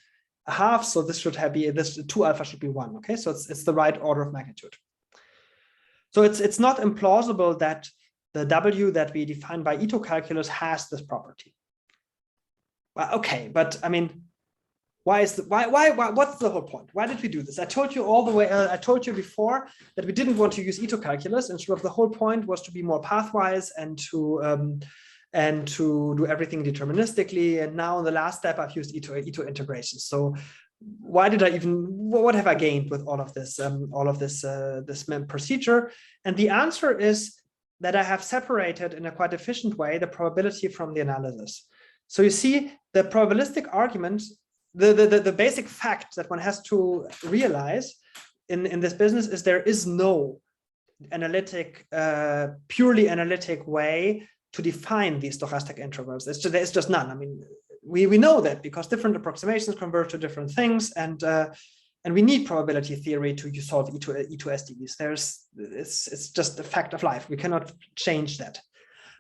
half, so this should be, this 2 alpha should be 1, okay? So it's the right order of magnitude. So it's not implausible that the W that we define by Ito calculus has this property. Well, okay, but what's the whole point? Why did we do this? I told you I told you before that we didn't want to use Ito calculus, and sort of the whole point was to be more pathwise and to do everything deterministically. And now in the last step, I've used Ito integration. So why did I what have I gained with all of this procedure? And the answer is that I have separated in a quite efficient way the probability from the analysis. So you see the probabilistic argument, the basic fact that one has to realize in this business is there is no analytic, purely analytic way to define these stochastic intervals. There's just none. We know that because different approximations converge to different things, and we need probability theory to solve E2SDEs. It's just a fact of life. We cannot change that.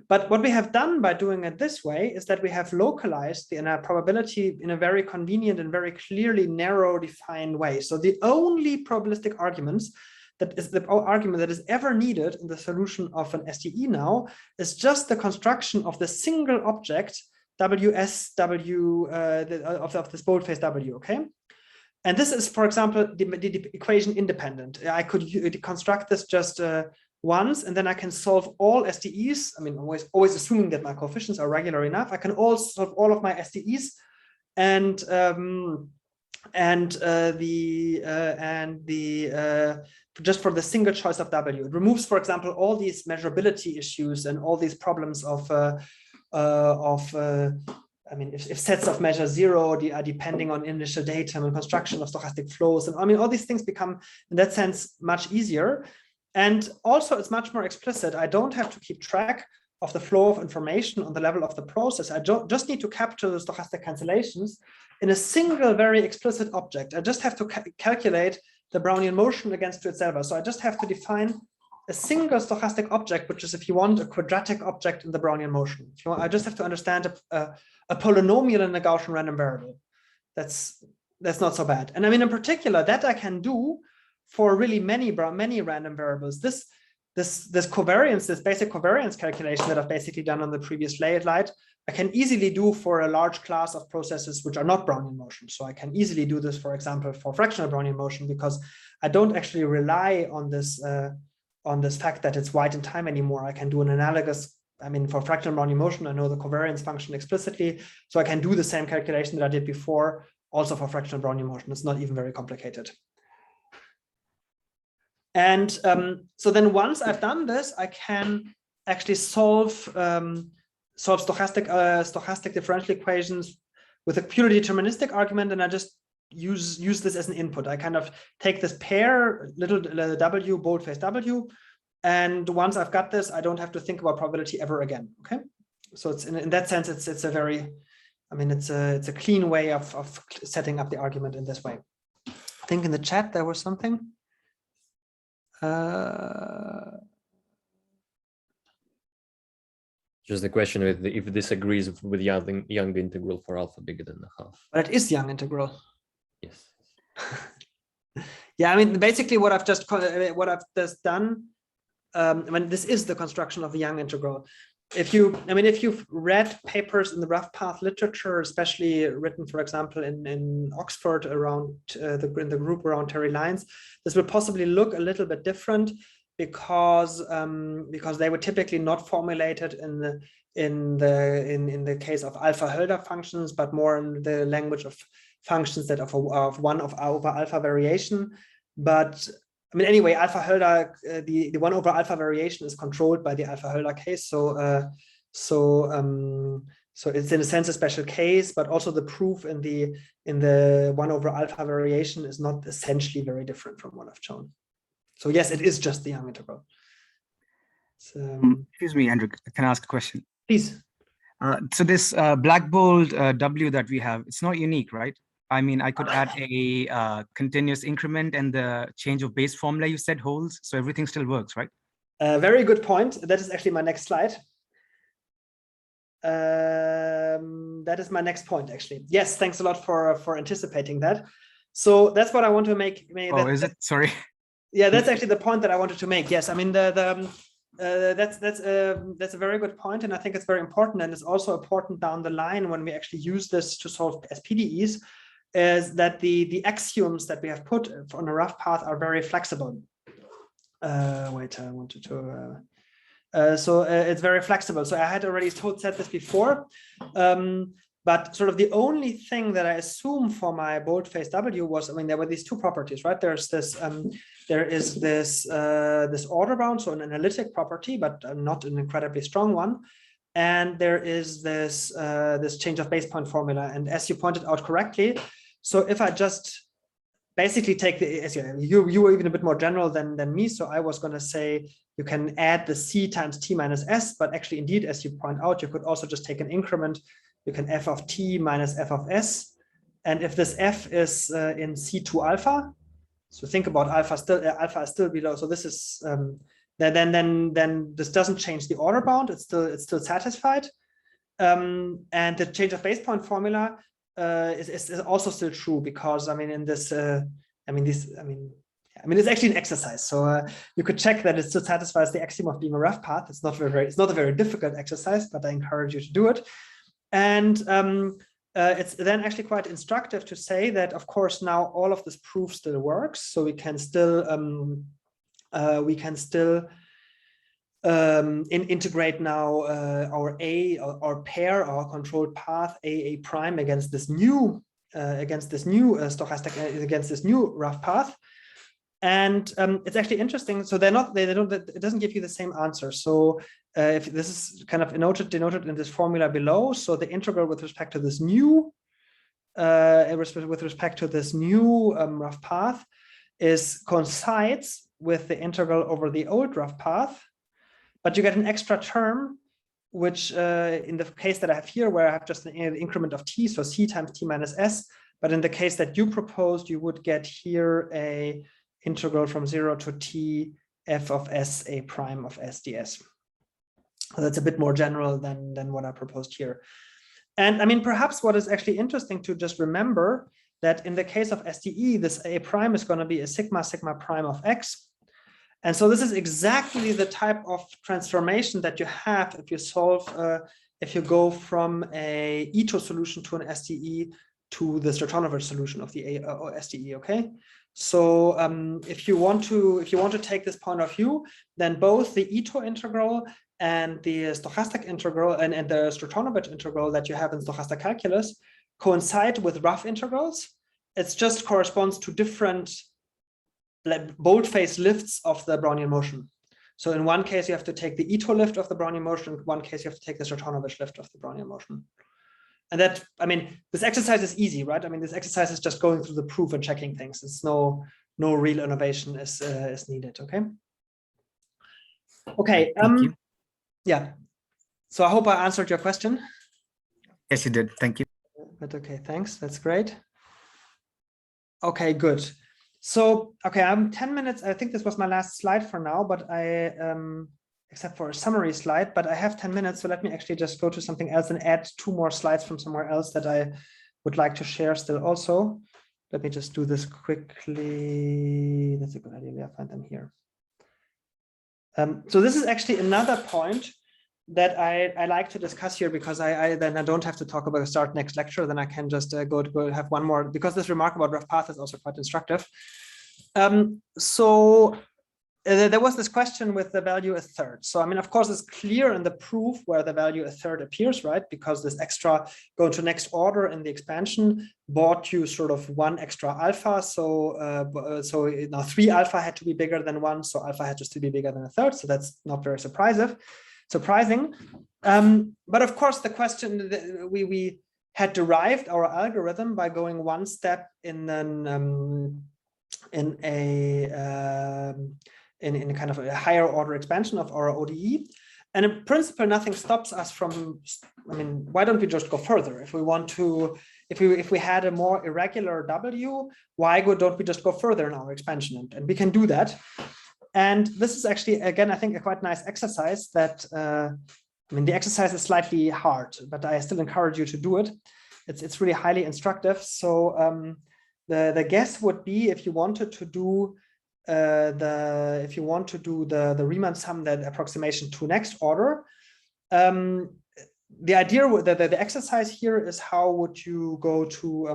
But what we have done by doing it this way is that we have localized the probability in a very convenient and very clearly narrow defined way. So the only probabilistic arguments that is the argument that is ever needed in the solution of an SDE now is just the construction of the single object WSW of this boldface W, okay? And this is, for example, the equation independent. I could construct this just once, and then I can solve all SDEs. Always assuming that my coefficients are regular enough. I can also solve all of my SDEs, and just for the single choice of W. It removes, for example, all these measurability issues and all these problems of if sets of measure 0 are depending on initial datum and construction of stochastic flows, and all these things become, in that sense, much easier. And also, it's much more explicit. I don't have to keep track of the flow of information on the level of the process. I just need to capture the stochastic cancellations in a single, very explicit object. I just have to calculate the Brownian motion against itself. So I just have to define a single stochastic object, which is, if you want, a quadratic object in the Brownian motion. I just have to understand a polynomial in a Gaussian random variable. That's not so bad. And in particular, that I can do for really many random variables. This covariance, this basic covariance calculation that I've basically done on the previous slide, I can easily do for a large class of processes which are not Brownian motion. So I can easily do this, for example, for fractional Brownian motion, because I don't actually rely on this fact that it's wide in time anymore. I can do an analogous, for fractional Brownian motion, I know the covariance function explicitly, so I can do the same calculation that I did before, also for fractional Brownian motion. It's not even very complicated. And so then once I've done this, I can actually solve stochastic differential equations with a purely deterministic argument, and I just use this as an input. I kind of take this pair, little W, boldface W, and once I've got this, I don't have to think about probability ever again. Okay, so it's in that sense, it's a very, it's a clean way of setting up the argument in this way. I think in the chat there was something. Just the question if this agrees with Young integral for alpha bigger than a half. But it is Young integral. Yes. Yeah, I mean, basically what I've just done, I mean, this is the construction of the Young integral. If you've read papers in the rough path literature, especially written, for example, in Oxford around in the group around Terry Lyons, this will possibly look a little bit different because they were typically not formulated in the case of alpha Hölder functions, but more in the language of functions that of 1 over alpha variation. But I mean, anyway, alpha Hölder, the 1 over alpha variation is controlled by the alpha Hölder case. So it's in a sense a special case, but also the proof in the 1 over alpha variation is not essentially very different from what I've shown. So yes, it is just the Young integral. Excuse me, Hendrik, can I ask a question? Please. So this black bold W that we have, it's not unique, right? I mean, I could add a continuous increment and the change of base formula you said holds, so everything still works, right? Very good point. That is actually my next slide. That is my next point, actually. Yes, thanks a lot for anticipating that. So that's what I want to make. Oh, is it? Sorry. Yeah, that's actually the point that I wanted to make. Yes, I mean that's a very good point, and I think it's very important, and it's also important down the line when we actually use this to solve as PDEs, is that the axioms that we have put on a rough path are very flexible. Wait, I wanted to. So it's very flexible. So I had already said this before, but sort of the only thing that I assume for my boldface W was, I mean, there were these two properties, right? There's this, there is this order bound, so an analytic property, but not an incredibly strong one. And there is this this change of base point formula. And as you pointed out correctly, so if I just basically take the, as you were even a bit more general than me, so I was going to say you can add the C times T minus S, but actually indeed, as you point out, you could also just take an increment. You can F of T minus F of S. And if this F is in C2 alpha, so think about alpha is still below. So this is, then this doesn't change the order bound. It's still satisfied. And the change of base point formula is also still true, because I mean, in this, it's actually an exercise. So you could check that it still satisfies the axiom of being a rough path. It's not a very difficult exercise, but I encourage you to do it. And it's then actually quite instructive to say that, of course, now all of this proof still works. So we can still integrate now our pair, our controlled path A prime against this new stochastic, against this new rough path. And it's actually interesting. So it doesn't give you the same answer. So if this is kind of denoted in this formula below, so the integral with respect to this new rough path coincides with the integral over the old rough path, but you get an extra term, which in the case that I have here, where I have just an increment of t, so c times t minus s, but in the case that you proposed, you would get here a integral from 0 to t f of s a prime of s ds. So that's a bit more general than what I proposed here. And I mean, perhaps what is actually interesting to just remember that in the case of SDE, this a prime is going to be a sigma prime of x. And so this is exactly the type of transformation that you have if you solve, if you go from a Ito solution to an SDE to the Stratonowicz solution of the SDE, okay? So if you want to take this point of view, then both the Ito integral and the stochastic integral and the Stratonowicz integral that you have in stochastic calculus coincide with rough integrals. It just corresponds to different boldface lifts of the Brownian motion. So in one case, you have to take the Ito lift of the Brownian motion. In one case, you have to take the Stratonowicz lift of the Brownian motion. And that, I mean, this exercise is easy, right? I mean, this exercise is just going through the proof and checking things. It's no real innovation is needed, okay? Okay, Thank you. Yeah. So I hope I answered your question. Yes, you did. Thank you. But okay, thanks. That's great. Okay, good. So, okay, I'm 10 minutes. I think this was my last slide for now, but except for a summary slide, but I have 10 minutes. So let me actually just go to something else and add 2 more slides from somewhere else that I would like to share still also. Let me just do this quickly. That's a good idea. I'll find them here. So this is actually another point that I like to discuss here, because then I don't have to talk about start next lecture. Then I can just go have one more, because this remark about rough path is also quite instructive. There was this question with the value a third. So, I mean, of course, it's clear in the proof where the value a third appears, right? Because this extra going to next order in the expansion bought you sort of 1 extra alpha. So now 3 alpha had to be bigger than 1. So alpha had to still be bigger than a third. So that's not very surprising. But of course, the question that we had derived our algorithm by going 1 step in kind of a higher order expansion of our ODE. And in principle, nothing stops us from, I mean, why don't we just go further? If we want to, if we had a more irregular W, don't we just go further in our expansion? And we can do that. And this is actually, again, I think a quite nice exercise that, I mean, the exercise is slightly hard, but I still encourage you to do it. It's really highly instructive. So the guess would be, if you wanted to do the Riemann sum, that approximation to next order, the idea, the exercise here is, how would you go to,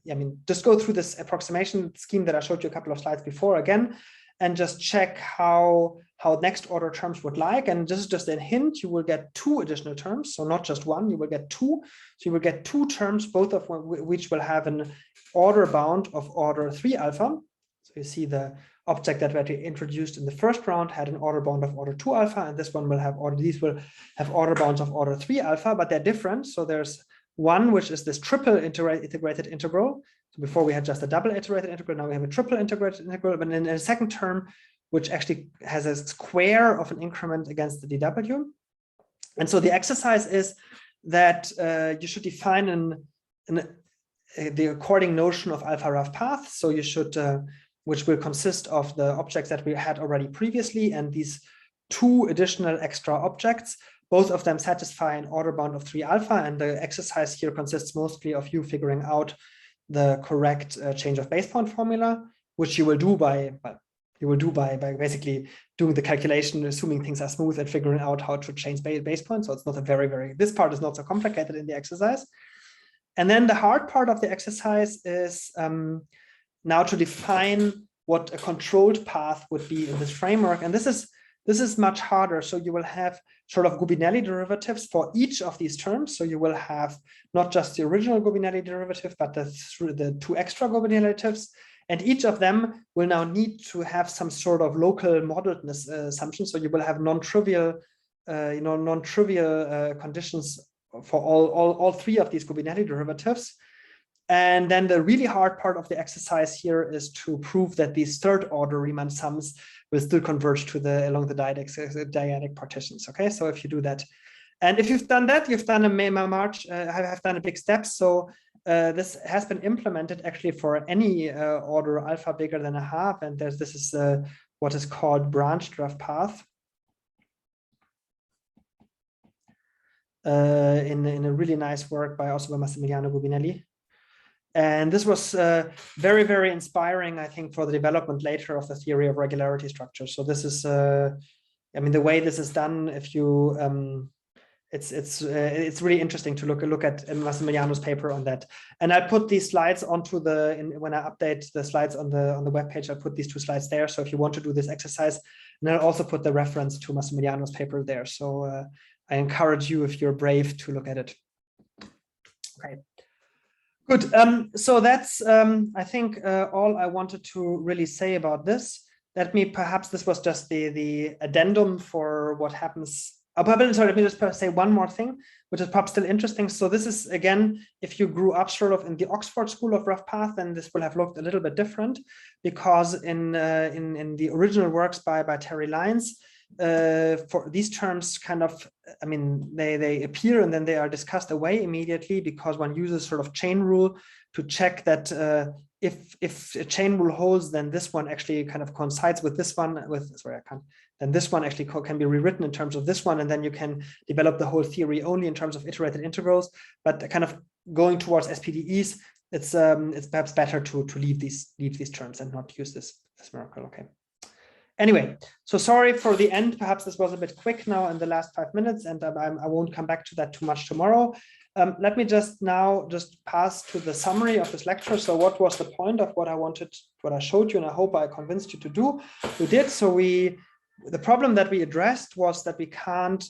I mean, just go through this approximation scheme that I showed you a couple of slides before again, and just check how next order terms would like. And this is just a hint, you will get 2 additional terms. So not just 1, you will get 2. So you will get 2 terms, both of which will have an order bound of order 3 alpha. So you see the object that we introduced in the first round had an order bound of order 2 alpha, and this one will have these will have order bounds of order 3 alpha, but they're different. So there's one which is this triple integrated integral. So before we had just a double iterated integral, now we have a triple integrated integral, but in a second term, which actually has a square of an increment against the dw. And so the exercise is that you should define the according notion of alpha rough path. So you should, which will consist of the objects that we had already previously, and these 2 additional extra objects. Both of them satisfy an order bound of 3 alpha, and the exercise here consists mostly of you figuring out the correct change of base point formula, which you will do by basically doing the calculation, assuming things are smooth, and figuring out how to change base points. So it's not a this part is not so complicated in the exercise. And then the hard part of the exercise is now to define what a controlled path would be in this framework. And this is much harder. So you will have sort of Gubinelli derivatives for each of these terms. So you will have not just the original Gubinelli derivative, but the 2 extra Gubinelli derivatives. And each of them will now need to have some sort of local modeledness assumption. So you will have non-trivial conditions for all 3 of these Gubinelli derivatives. And then the really hard part of the exercise here is to prove that these third order Riemann sums will still converge along the dyadic partitions. Okay, so if you do that, and if you've done that, you've done a march, have done a big step. So this has been implemented actually for any order alpha bigger than a half, and this is what is called branched rough path. In a really nice work by Massimiliano Gubinelli. And this was very, very inspiring, I think, for the development later of the theory of regularity structures. So this is, I mean, the way this is done, if you, it's really interesting to look at Massimiliano's paper on that. And I put these slides onto when I update the slides on the webpage, I put these 2 slides there. So if you want to do this exercise, and I'll also put the reference to Massimiliano's paper there. So I encourage you, if you're brave, to look at it. Okay. Good. So that's, I think, all I wanted to really say about this. Perhaps this was just the addendum for what happens. Sorry, let me just say one more thing, which is perhaps still interesting. So this is, again, if you grew up sort of in the Oxford School of Rough Path, then this will have looked a little bit different, because in the original works by Terry Lyons, for these terms kind of, I mean, they appear and then they are discussed away immediately, because one uses sort of chain rule to check that if a chain rule holds, then this one actually kind of coincides with this one, then this one actually can be rewritten in terms of this one, and then you can develop the whole theory only in terms of iterated integrals. But kind of going towards SPDEs, it's perhaps better to leave these terms and not use this miracle. Okay. Anyway, so sorry for the end. Perhaps this was a bit quick now in the last 5 minutes, and I won't come back to that too much tomorrow. Let me just pass to the summary of this lecture. So what was the point of what I showed you, and I hope I convinced you to do? We did. So the problem that we addressed was that we can't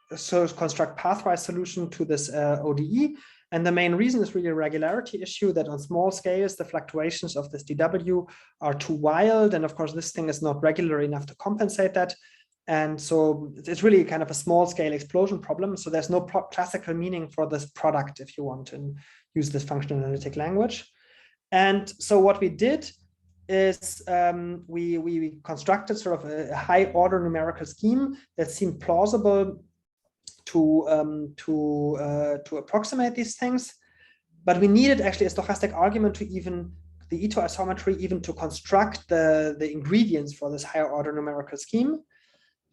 construct pathwise solution to this ODE. And the main reason is really a regularity issue, that on small scales, the fluctuations of this DW are too wild. And of course, this thing is not regular enough to compensate that. And so it's really kind of a small scale explosion problem. So there's no classical meaning for this product if you want to use this functional analytic language. And so what we did is we constructed sort of a high order numerical scheme that seemed plausible to approximate these things, but we needed actually a stochastic argument to even the Ito isometry even to construct the ingredients for this higher order numerical scheme.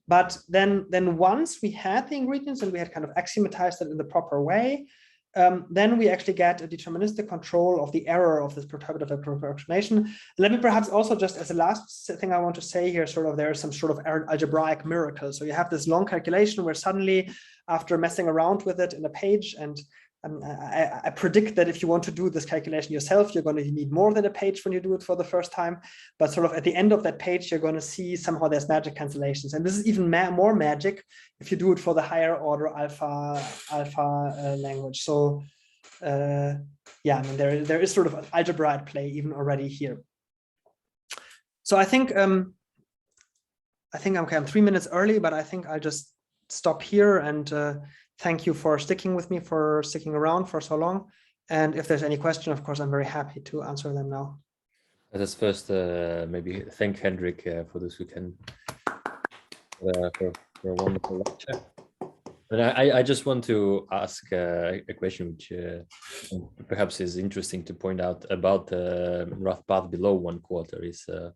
But then once we had the ingredients and we had kind of axiomatized it in the proper way, then we actually get a deterministic control of the error of this perturbative approximation. Let me perhaps also just as a last thing I want to say here, sort of there is some sort of algebraic miracle. So you have this long calculation where suddenly, after messing around with it in a page, and I predict that if you want to do this calculation yourself, you're going to need more than a page when you do it for the first time. But sort of at the end of that page, you're going to see somehow there's magic cancellations. And this is even more magic if you do it for the higher order alpha language. So yeah, I mean, there is sort of an algebra at play even already here. So I think I'm 3 minutes early, but I think I'll just stop here and thank you for sticking with me, for sticking around for so long. And if there's any question, of course, I'm very happy to answer them now. Let us first maybe thank Hendrik for this weekend, for a wonderful lecture. And I just want to ask a question which perhaps is interesting to point out about the rough path below 1/4.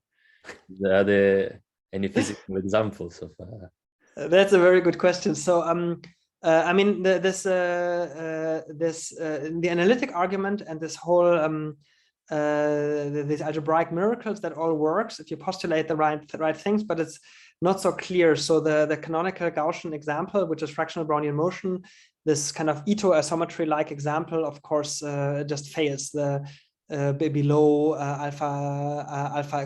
Are there any physical examples of? That's a very good question. So I mean, the analytic argument and this whole these algebraic miracles, that all works if you postulate the right things, but it's not so clear. So the canonical Gaussian example, which is fractional Brownian motion, this kind of Ito isometry-like example, of course, just fails the below alpha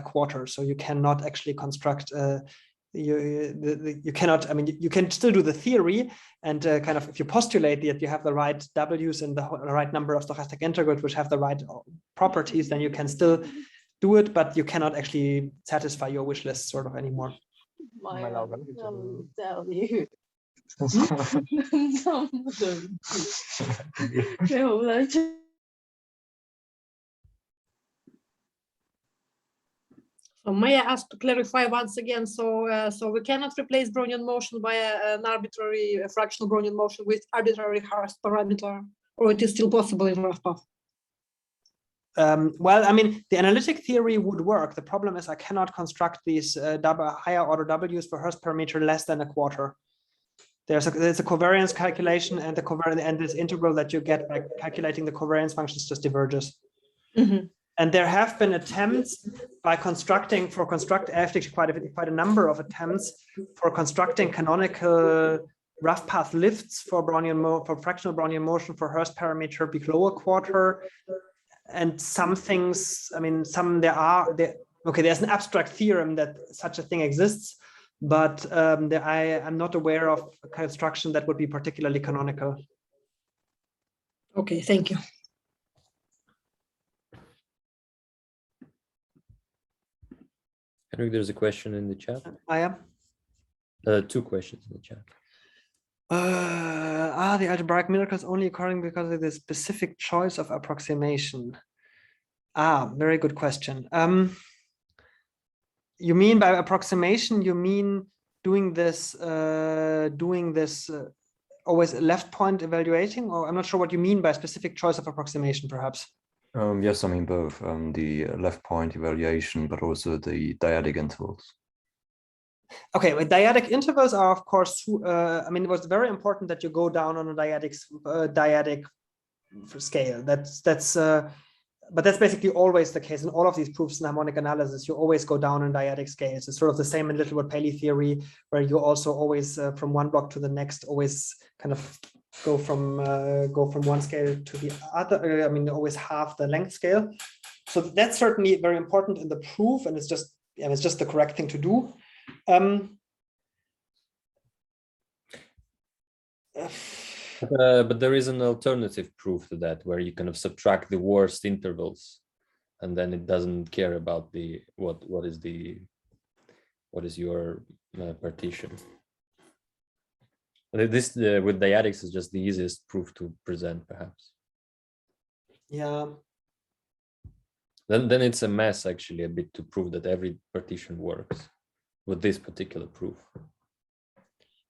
1/4. So you cannot actually construct. You cannot, I mean, you can still do the theory and kind of, if you postulate that you have the right W's and the right number of stochastic integrals which have the right properties, then you can still do it, but you cannot actually satisfy your wish list sort of anymore. So may I ask to clarify once again? So we cannot replace Brownian motion by an arbitrary fractional Brownian motion with arbitrary Hurst parameter, or it is still possible in rough path? Well, I mean, the analytic theory would work. The problem is I cannot construct these higher order W's for Hurst parameter less than 1/4. There's a covariance calculation, and this integral that you get by calculating the covariance functions just diverges. Mm-hmm. And there have been attempts by constructing actually quite a number of attempts for constructing canonical rough path lifts for fractional Brownian motion for Hurst parameter below 1/4. And some things, I mean, there's an abstract theorem that such a thing exists, but I'm not aware of a construction that would be particularly canonical. Okay, thank you. Hendrik, there's a question in the chat. I am. 2 questions in the chat. The algebraic miracle is only occurring because of the specific choice of approximation. Very good question. You mean by approximation, you mean doing this always left point evaluating, or I'm not sure what you mean by specific choice of approximation, perhaps. Yes, I mean both the left point evaluation, but also the dyadic intervals. Okay, with dyadic intervals are, of course, I mean, it was very important that you go down on a dyadic scale. But that's basically always the case in all of these proofs in harmonic analysis. You always go down in dyadic scales. It's sort of the same in Littlewood-Paley theory, where you also always from one block to the next always kind of go from one scale to the other. I mean, always half the length scale. So that's certainly very important in the proof, and it's just the correct thing to do. But there is an alternative proof to that, where you kind of subtract the worst intervals, and then it doesn't care about the what is your partition. This with dyadics is just the easiest proof to present, perhaps. Yeah. Then it's a mess actually a bit to prove that every partition works with this particular proof.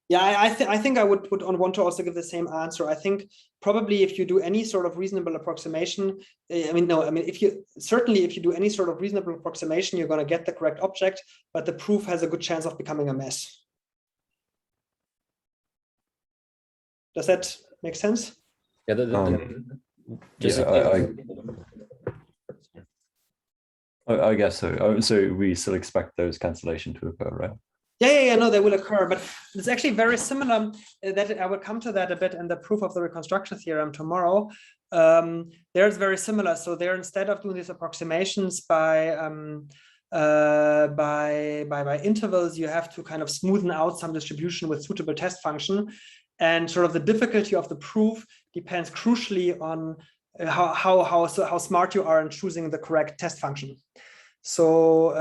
Yeah, I think I would want to also give the same answer. I think probably if you do any sort of reasonable approximation, if you do any sort of reasonable approximation, you're going to get the correct object, but the proof has a good chance of becoming a mess. Does that make sense? Yeah, I guess so. So we still expect those cancellation to occur, right? Yeah, no, they will occur, but it's actually very similar. That I will come to that a bit in the proof of the reconstruction theorem tomorrow. There's very similar. So there, instead of doing these approximations by intervals, you have to kind of smoothen out some distribution with suitable test function, and sort of the difficulty of the proof depends crucially on how smart you are in choosing the correct test function. So,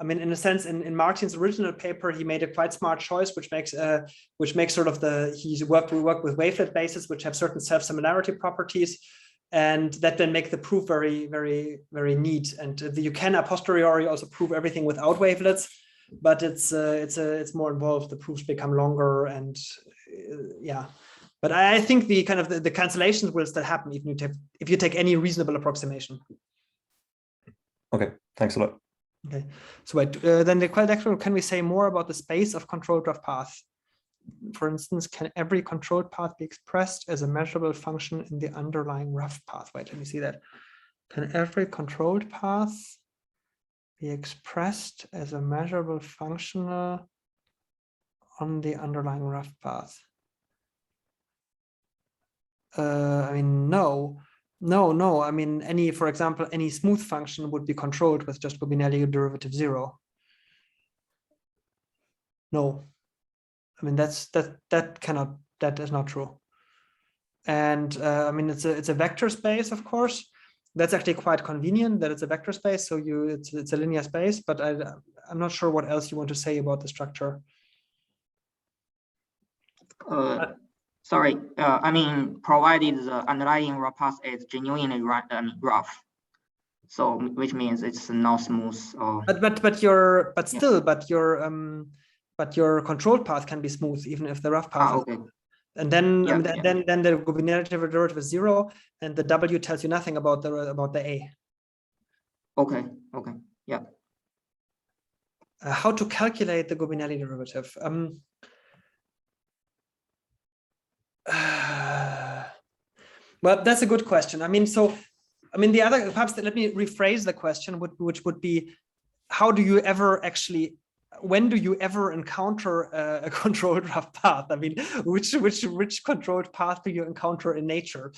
I mean, in a sense, in Martin's original paper, he made a quite smart choice, which makes sort of he worked with wavelet bases, which have certain self-similarity properties, and that then make the proof very, very, very neat. And you can a posteriori also prove everything without wavelets, but it's more involved. The proofs become longer, and yeah. But I think the cancellations will still happen even if you take any reasonable approximation. Okay, thanks a lot. Okay, so wait, then the question, can we say more about the space of controlled rough path? For instance, can every controlled path be expressed as a measurable function in the underlying rough path? Wait, let me see that. Can every controlled path be expressed as a measurable function on the underlying rough path? I mean, no. I mean, for example, any smooth function would be controlled with just Gobinelli derivative 0. No, I mean, that is not true. And I mean, it's a vector space, of course. That's actually quite convenient that it's a vector space. So it's a linear space, but I'm not sure what else you want to say about the structure. Sorry, I mean, provided the underlying rough path is genuinely rough, so which means it's not smooth. Or but your controlled path can be smooth even if the rough path. Okay. And then then the Gobinelli derivative is 0, and the W tells you nothing about the A. Okay. Yeah. How to calculate the Gobinelli derivative? Well, that's a good question. I mean, the other, perhaps let me rephrase the question, which would be, when do you ever encounter a controlled rough path? I mean, which controlled path do you encounter in nature?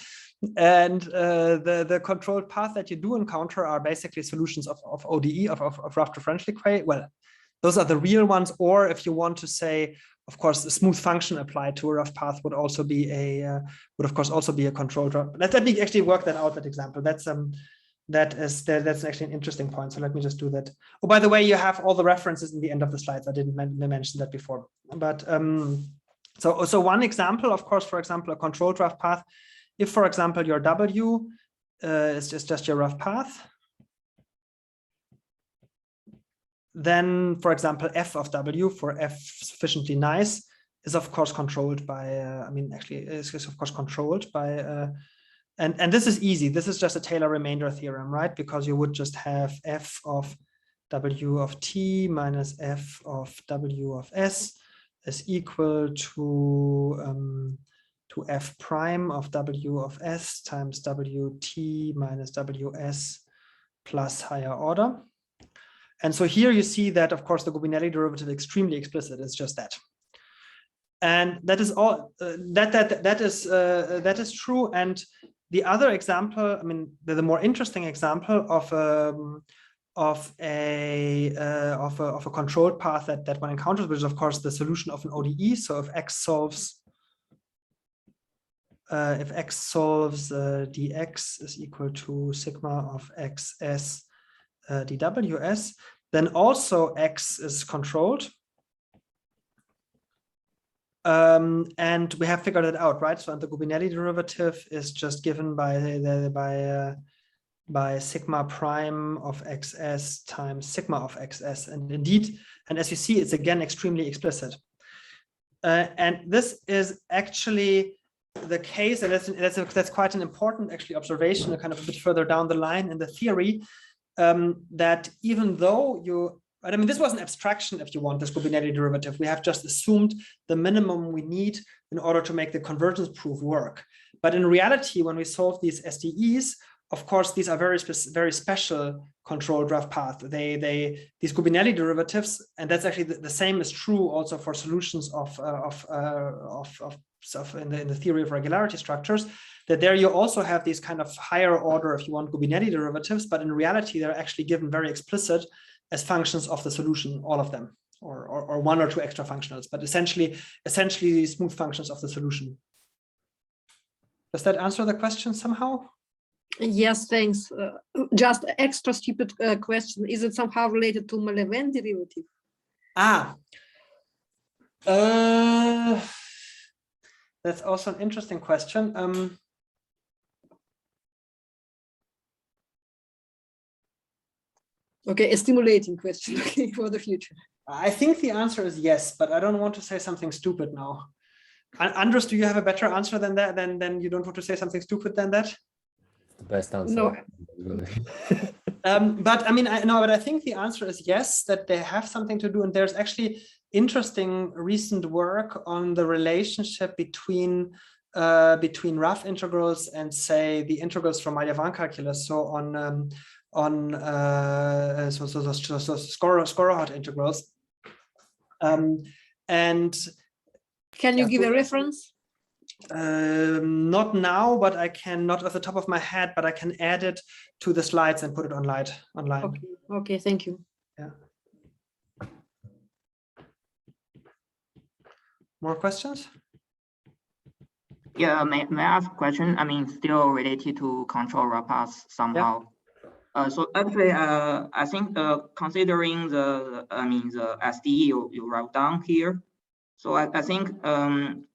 And the controlled path that you do encounter are basically solutions of ODE, of rough differential equation. Well, those are the real ones. Or if you want to say, of course, a smooth function applied to a rough path would also be would of course also be a controlled rough. Let me actually work that out. That example. That's actually an interesting point. So let me just do that. Oh, by the way, you have all the references in the end of the slides. I didn't mention that before. But so one example, of course, for example, a controlled rough path. If, for example, your W is just your rough path, then, for example, f of w for f sufficiently nice is of course controlled by, I mean, actually is of course controlled by, and this is easy. This is just a Taylor remainder theorem, right? Because you would just have f of w of t minus f of w of s is equal to f prime of w of s times wt minus ws plus higher order. And so here you see that, of course, the Gubinelli derivative is extremely explicit. It's just that. And that is all. That is true. And the other example, I mean, the more interesting example of a controlled path that one encounters, which is of course the solution of an ODE. So if x solves dx is equal to sigma of xs dws, then also x is controlled. And we have figured it out, right? So the Gubinelli derivative is just given by sigma prime of xs times sigma of xs. And indeed, and as you see, it's again extremely explicit. And this is actually the case, and that's quite an important actually observation, kind of a bit further down the line in the theory, that even though you, I mean, this was an abstraction, if you want, this Gubinelli derivative. We have just assumed the minimum we need in order to make the convergence proof work. But in reality, when we solve these SDEs, of course, these are very special controlled rough paths. These Gubinelli derivatives, and that's actually the same is true also for solutions of in the theory of regularity structures, that there you also have these kind of higher order, if you want, Gubinelli derivatives, but in reality, they're actually given very explicit as functions of the solution, all of them, or one or two extra functionals, but essentially smooth functions of the solution. Does that answer the question somehow? Yes, thanks. Just extra stupid question. Is it somehow related to Malevin derivative? That's also an interesting question. Okay, a stimulating question for the future. I think the answer is yes, but I don't want to say something stupid now. Andres, do you have a better answer than that? Then you don't want to say something stupid than that? The best answer. No. But I mean, but I think the answer is yes, that they have something to do. And there's actually interesting recent work on the relationship between rough integrals and, say, the integrals from Malevin calculus. So Skorohod integrals. And can you give a reference? Not now, but I can, not off the top of my head, but I can add it to the slides and put it online. Okay, thank you. Yeah. More questions? Yeah, may I ask a question? I mean, still related to control rough paths somehow. Yeah. So actually, I think considering the SDE you wrote down here, so I think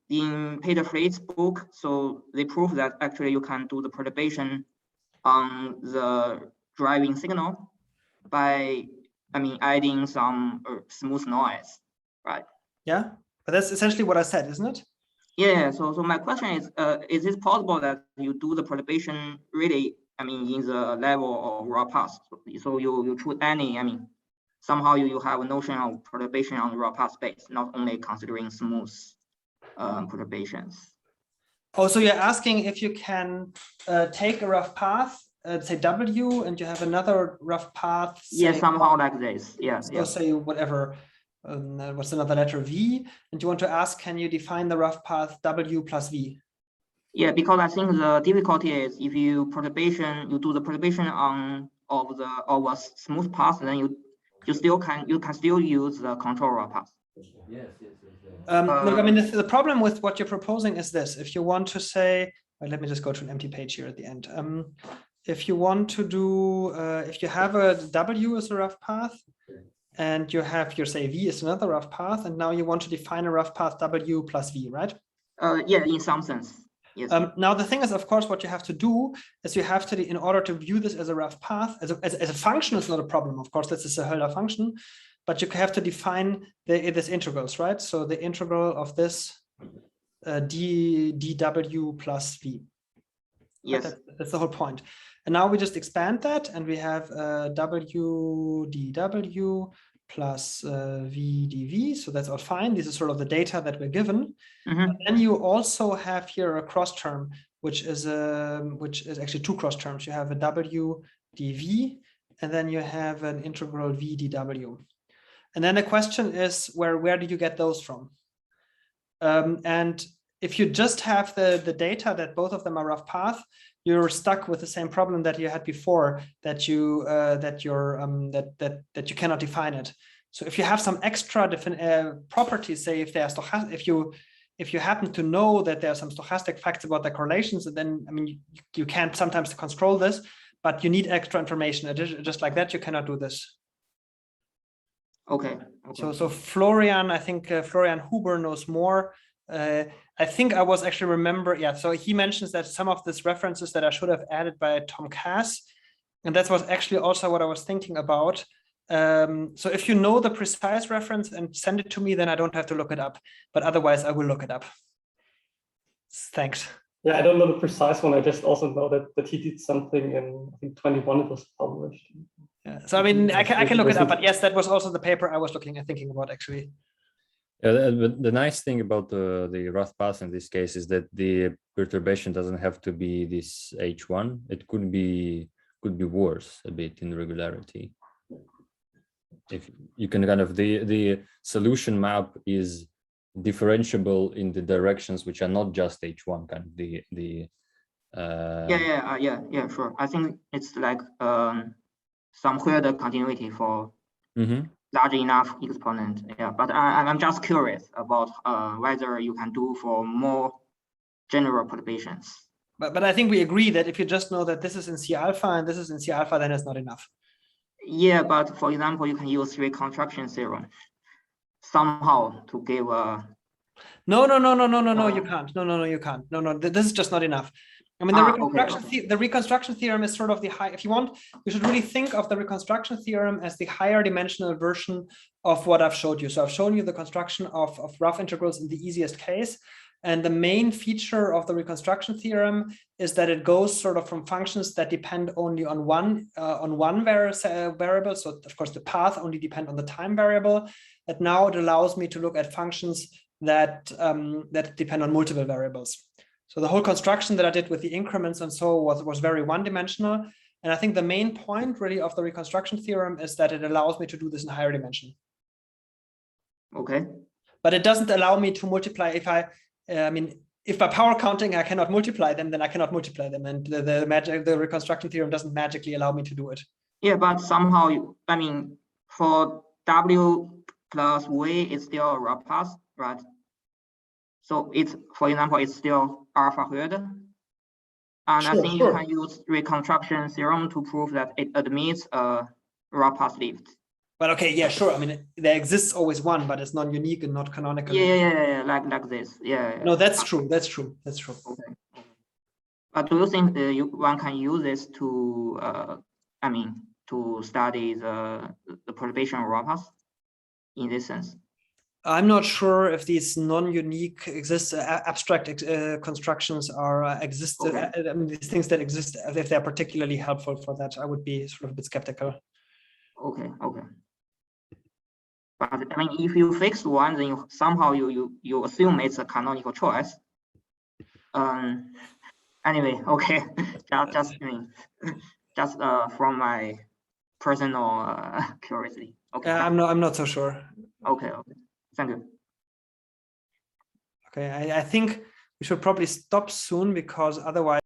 in Peter Fleet's book, so they prove that actually you can do the perturbation on the driving signal by, adding some smooth noise, right? Yeah, but that's essentially what I said, isn't it? Yeah. So my question is it possible that you do the perturbation really, in the level of raw path? So you choose any, somehow you have a notion of perturbation on the raw path space, not only considering smooth perturbations. Oh, so you're asking if you can take a rough path, say W, and you have another rough path. Yeah, somehow like this. Yeah. So say whatever, what's another letter, V, and you want to ask, can you define the rough path W plus V? Yeah, because I think the difficulty is if you do the perturbation on of a smooth path, then you can still use the control raw path. Yes. Look, the problem with what you're proposing is this. If you want to say, let me just go to an empty page here at the end. If you want to do, if you have a W as a rough path, and you have your, say, V is another rough path, and now you want to define a rough path W plus V, right? Yeah, in some sense. Yes. Now the thing is, of course, what you have to do is you have to, in order to view this as a rough path, as a function is not a problem. Of course, this is a Hölder function. but you have to define this integrals, right? So the integral of this dw plus v. Yes. Right? That's the whole point. And now we just expand that, and we have w dw plus v dv. So that's all fine. This is sort of the data that we're given. But then you also have here a cross term, which is actually two cross terms. You have a w dv, and then you have an integral v dw. And then the question is, where do you get those from? And if you just have the data that both of them are rough path, you're stuck with the same problem that you had before, that you cannot define it. So if you have some extra properties, say if they are stochastic, if you happen to know that there are some stochastic facts about the correlations, then I mean you can't sometimes control this, but you need extra information. Just like that, you cannot do this. Okay. So Florian, I think Florian Huber knows more. I think I was actually so he mentions that some of these references that I should have added by Tom Cass, and that was actually also what I was thinking about. So if you know the precise reference and send it to me, then I don't have to look it up, but otherwise I will look it up. Thanks. Yeah, I don't know the precise one. I just also know that he did something in, I think 21 it was published. Yeah. So I mean, I can look it up, but yes, that was also the paper I was thinking about actually. Yeah, the nice thing about the rough path in this case is that the perturbation doesn't have to be this H1. It could be worse a bit in regularity. If you can kind of the solution map is differentiable in the directions which are not just H1, kind of yeah, sure. I think it's like somewhere the continuity for large enough exponent. Yeah, but I'm just curious about whether you can do for more general perturbations. But I think we agree that if you just know that this is in C alpha and this is in C alpha, then it's not enough. Yeah, but for example, you can use reconstruction theorem somehow to give a. No, you can't. No, you can't. No, this is just not enough. I mean, the reconstruction theorem is sort of the high. If you want, you should really think of the reconstruction theorem as the higher dimensional version of what I've showed you. So I've shown you the construction of rough integrals in the easiest case. And the main feature of the reconstruction theorem is that it goes sort of from functions that depend only on one variable. So of course, the path only depend on the time variable. And now it allows me to look at functions that depend on multiple variables. So the whole construction that I did with the increments and so was very one-dimensional. And I think the main point really of the reconstruction theorem is that it allows me to do this in higher dimension. Okay. But it doesn't allow me to multiply if by power counting I cannot multiply them, then I cannot multiply them. And the reconstruction theorem doesn't magically allow me to do it. Yeah, but somehow, for W plus V, it's still a rough path, right? So it's, for example, it's still alpha squared. And I think you can use reconstruction theorem to prove that it admits a rough path lift. But okay, yeah, sure. I mean, there exists always one, but it's non-unique and not canonical. Yeah, like this. Yeah. No, that's true. That's true. Okay. But do you think one can use this to, to study the perturbation of rough paths in this sense? I'm not sure if these non-unique abstract constructions exist. These things that exist, if they're particularly helpful for that, I would be sort of a bit skeptical. Okay. But if you fix one, then somehow you assume it's a canonical choice. Anyway, okay, just from my personal curiosity. Okay. I'm not so sure. Okay. Thank you. Okay, I think we should probably stop soon because otherwise.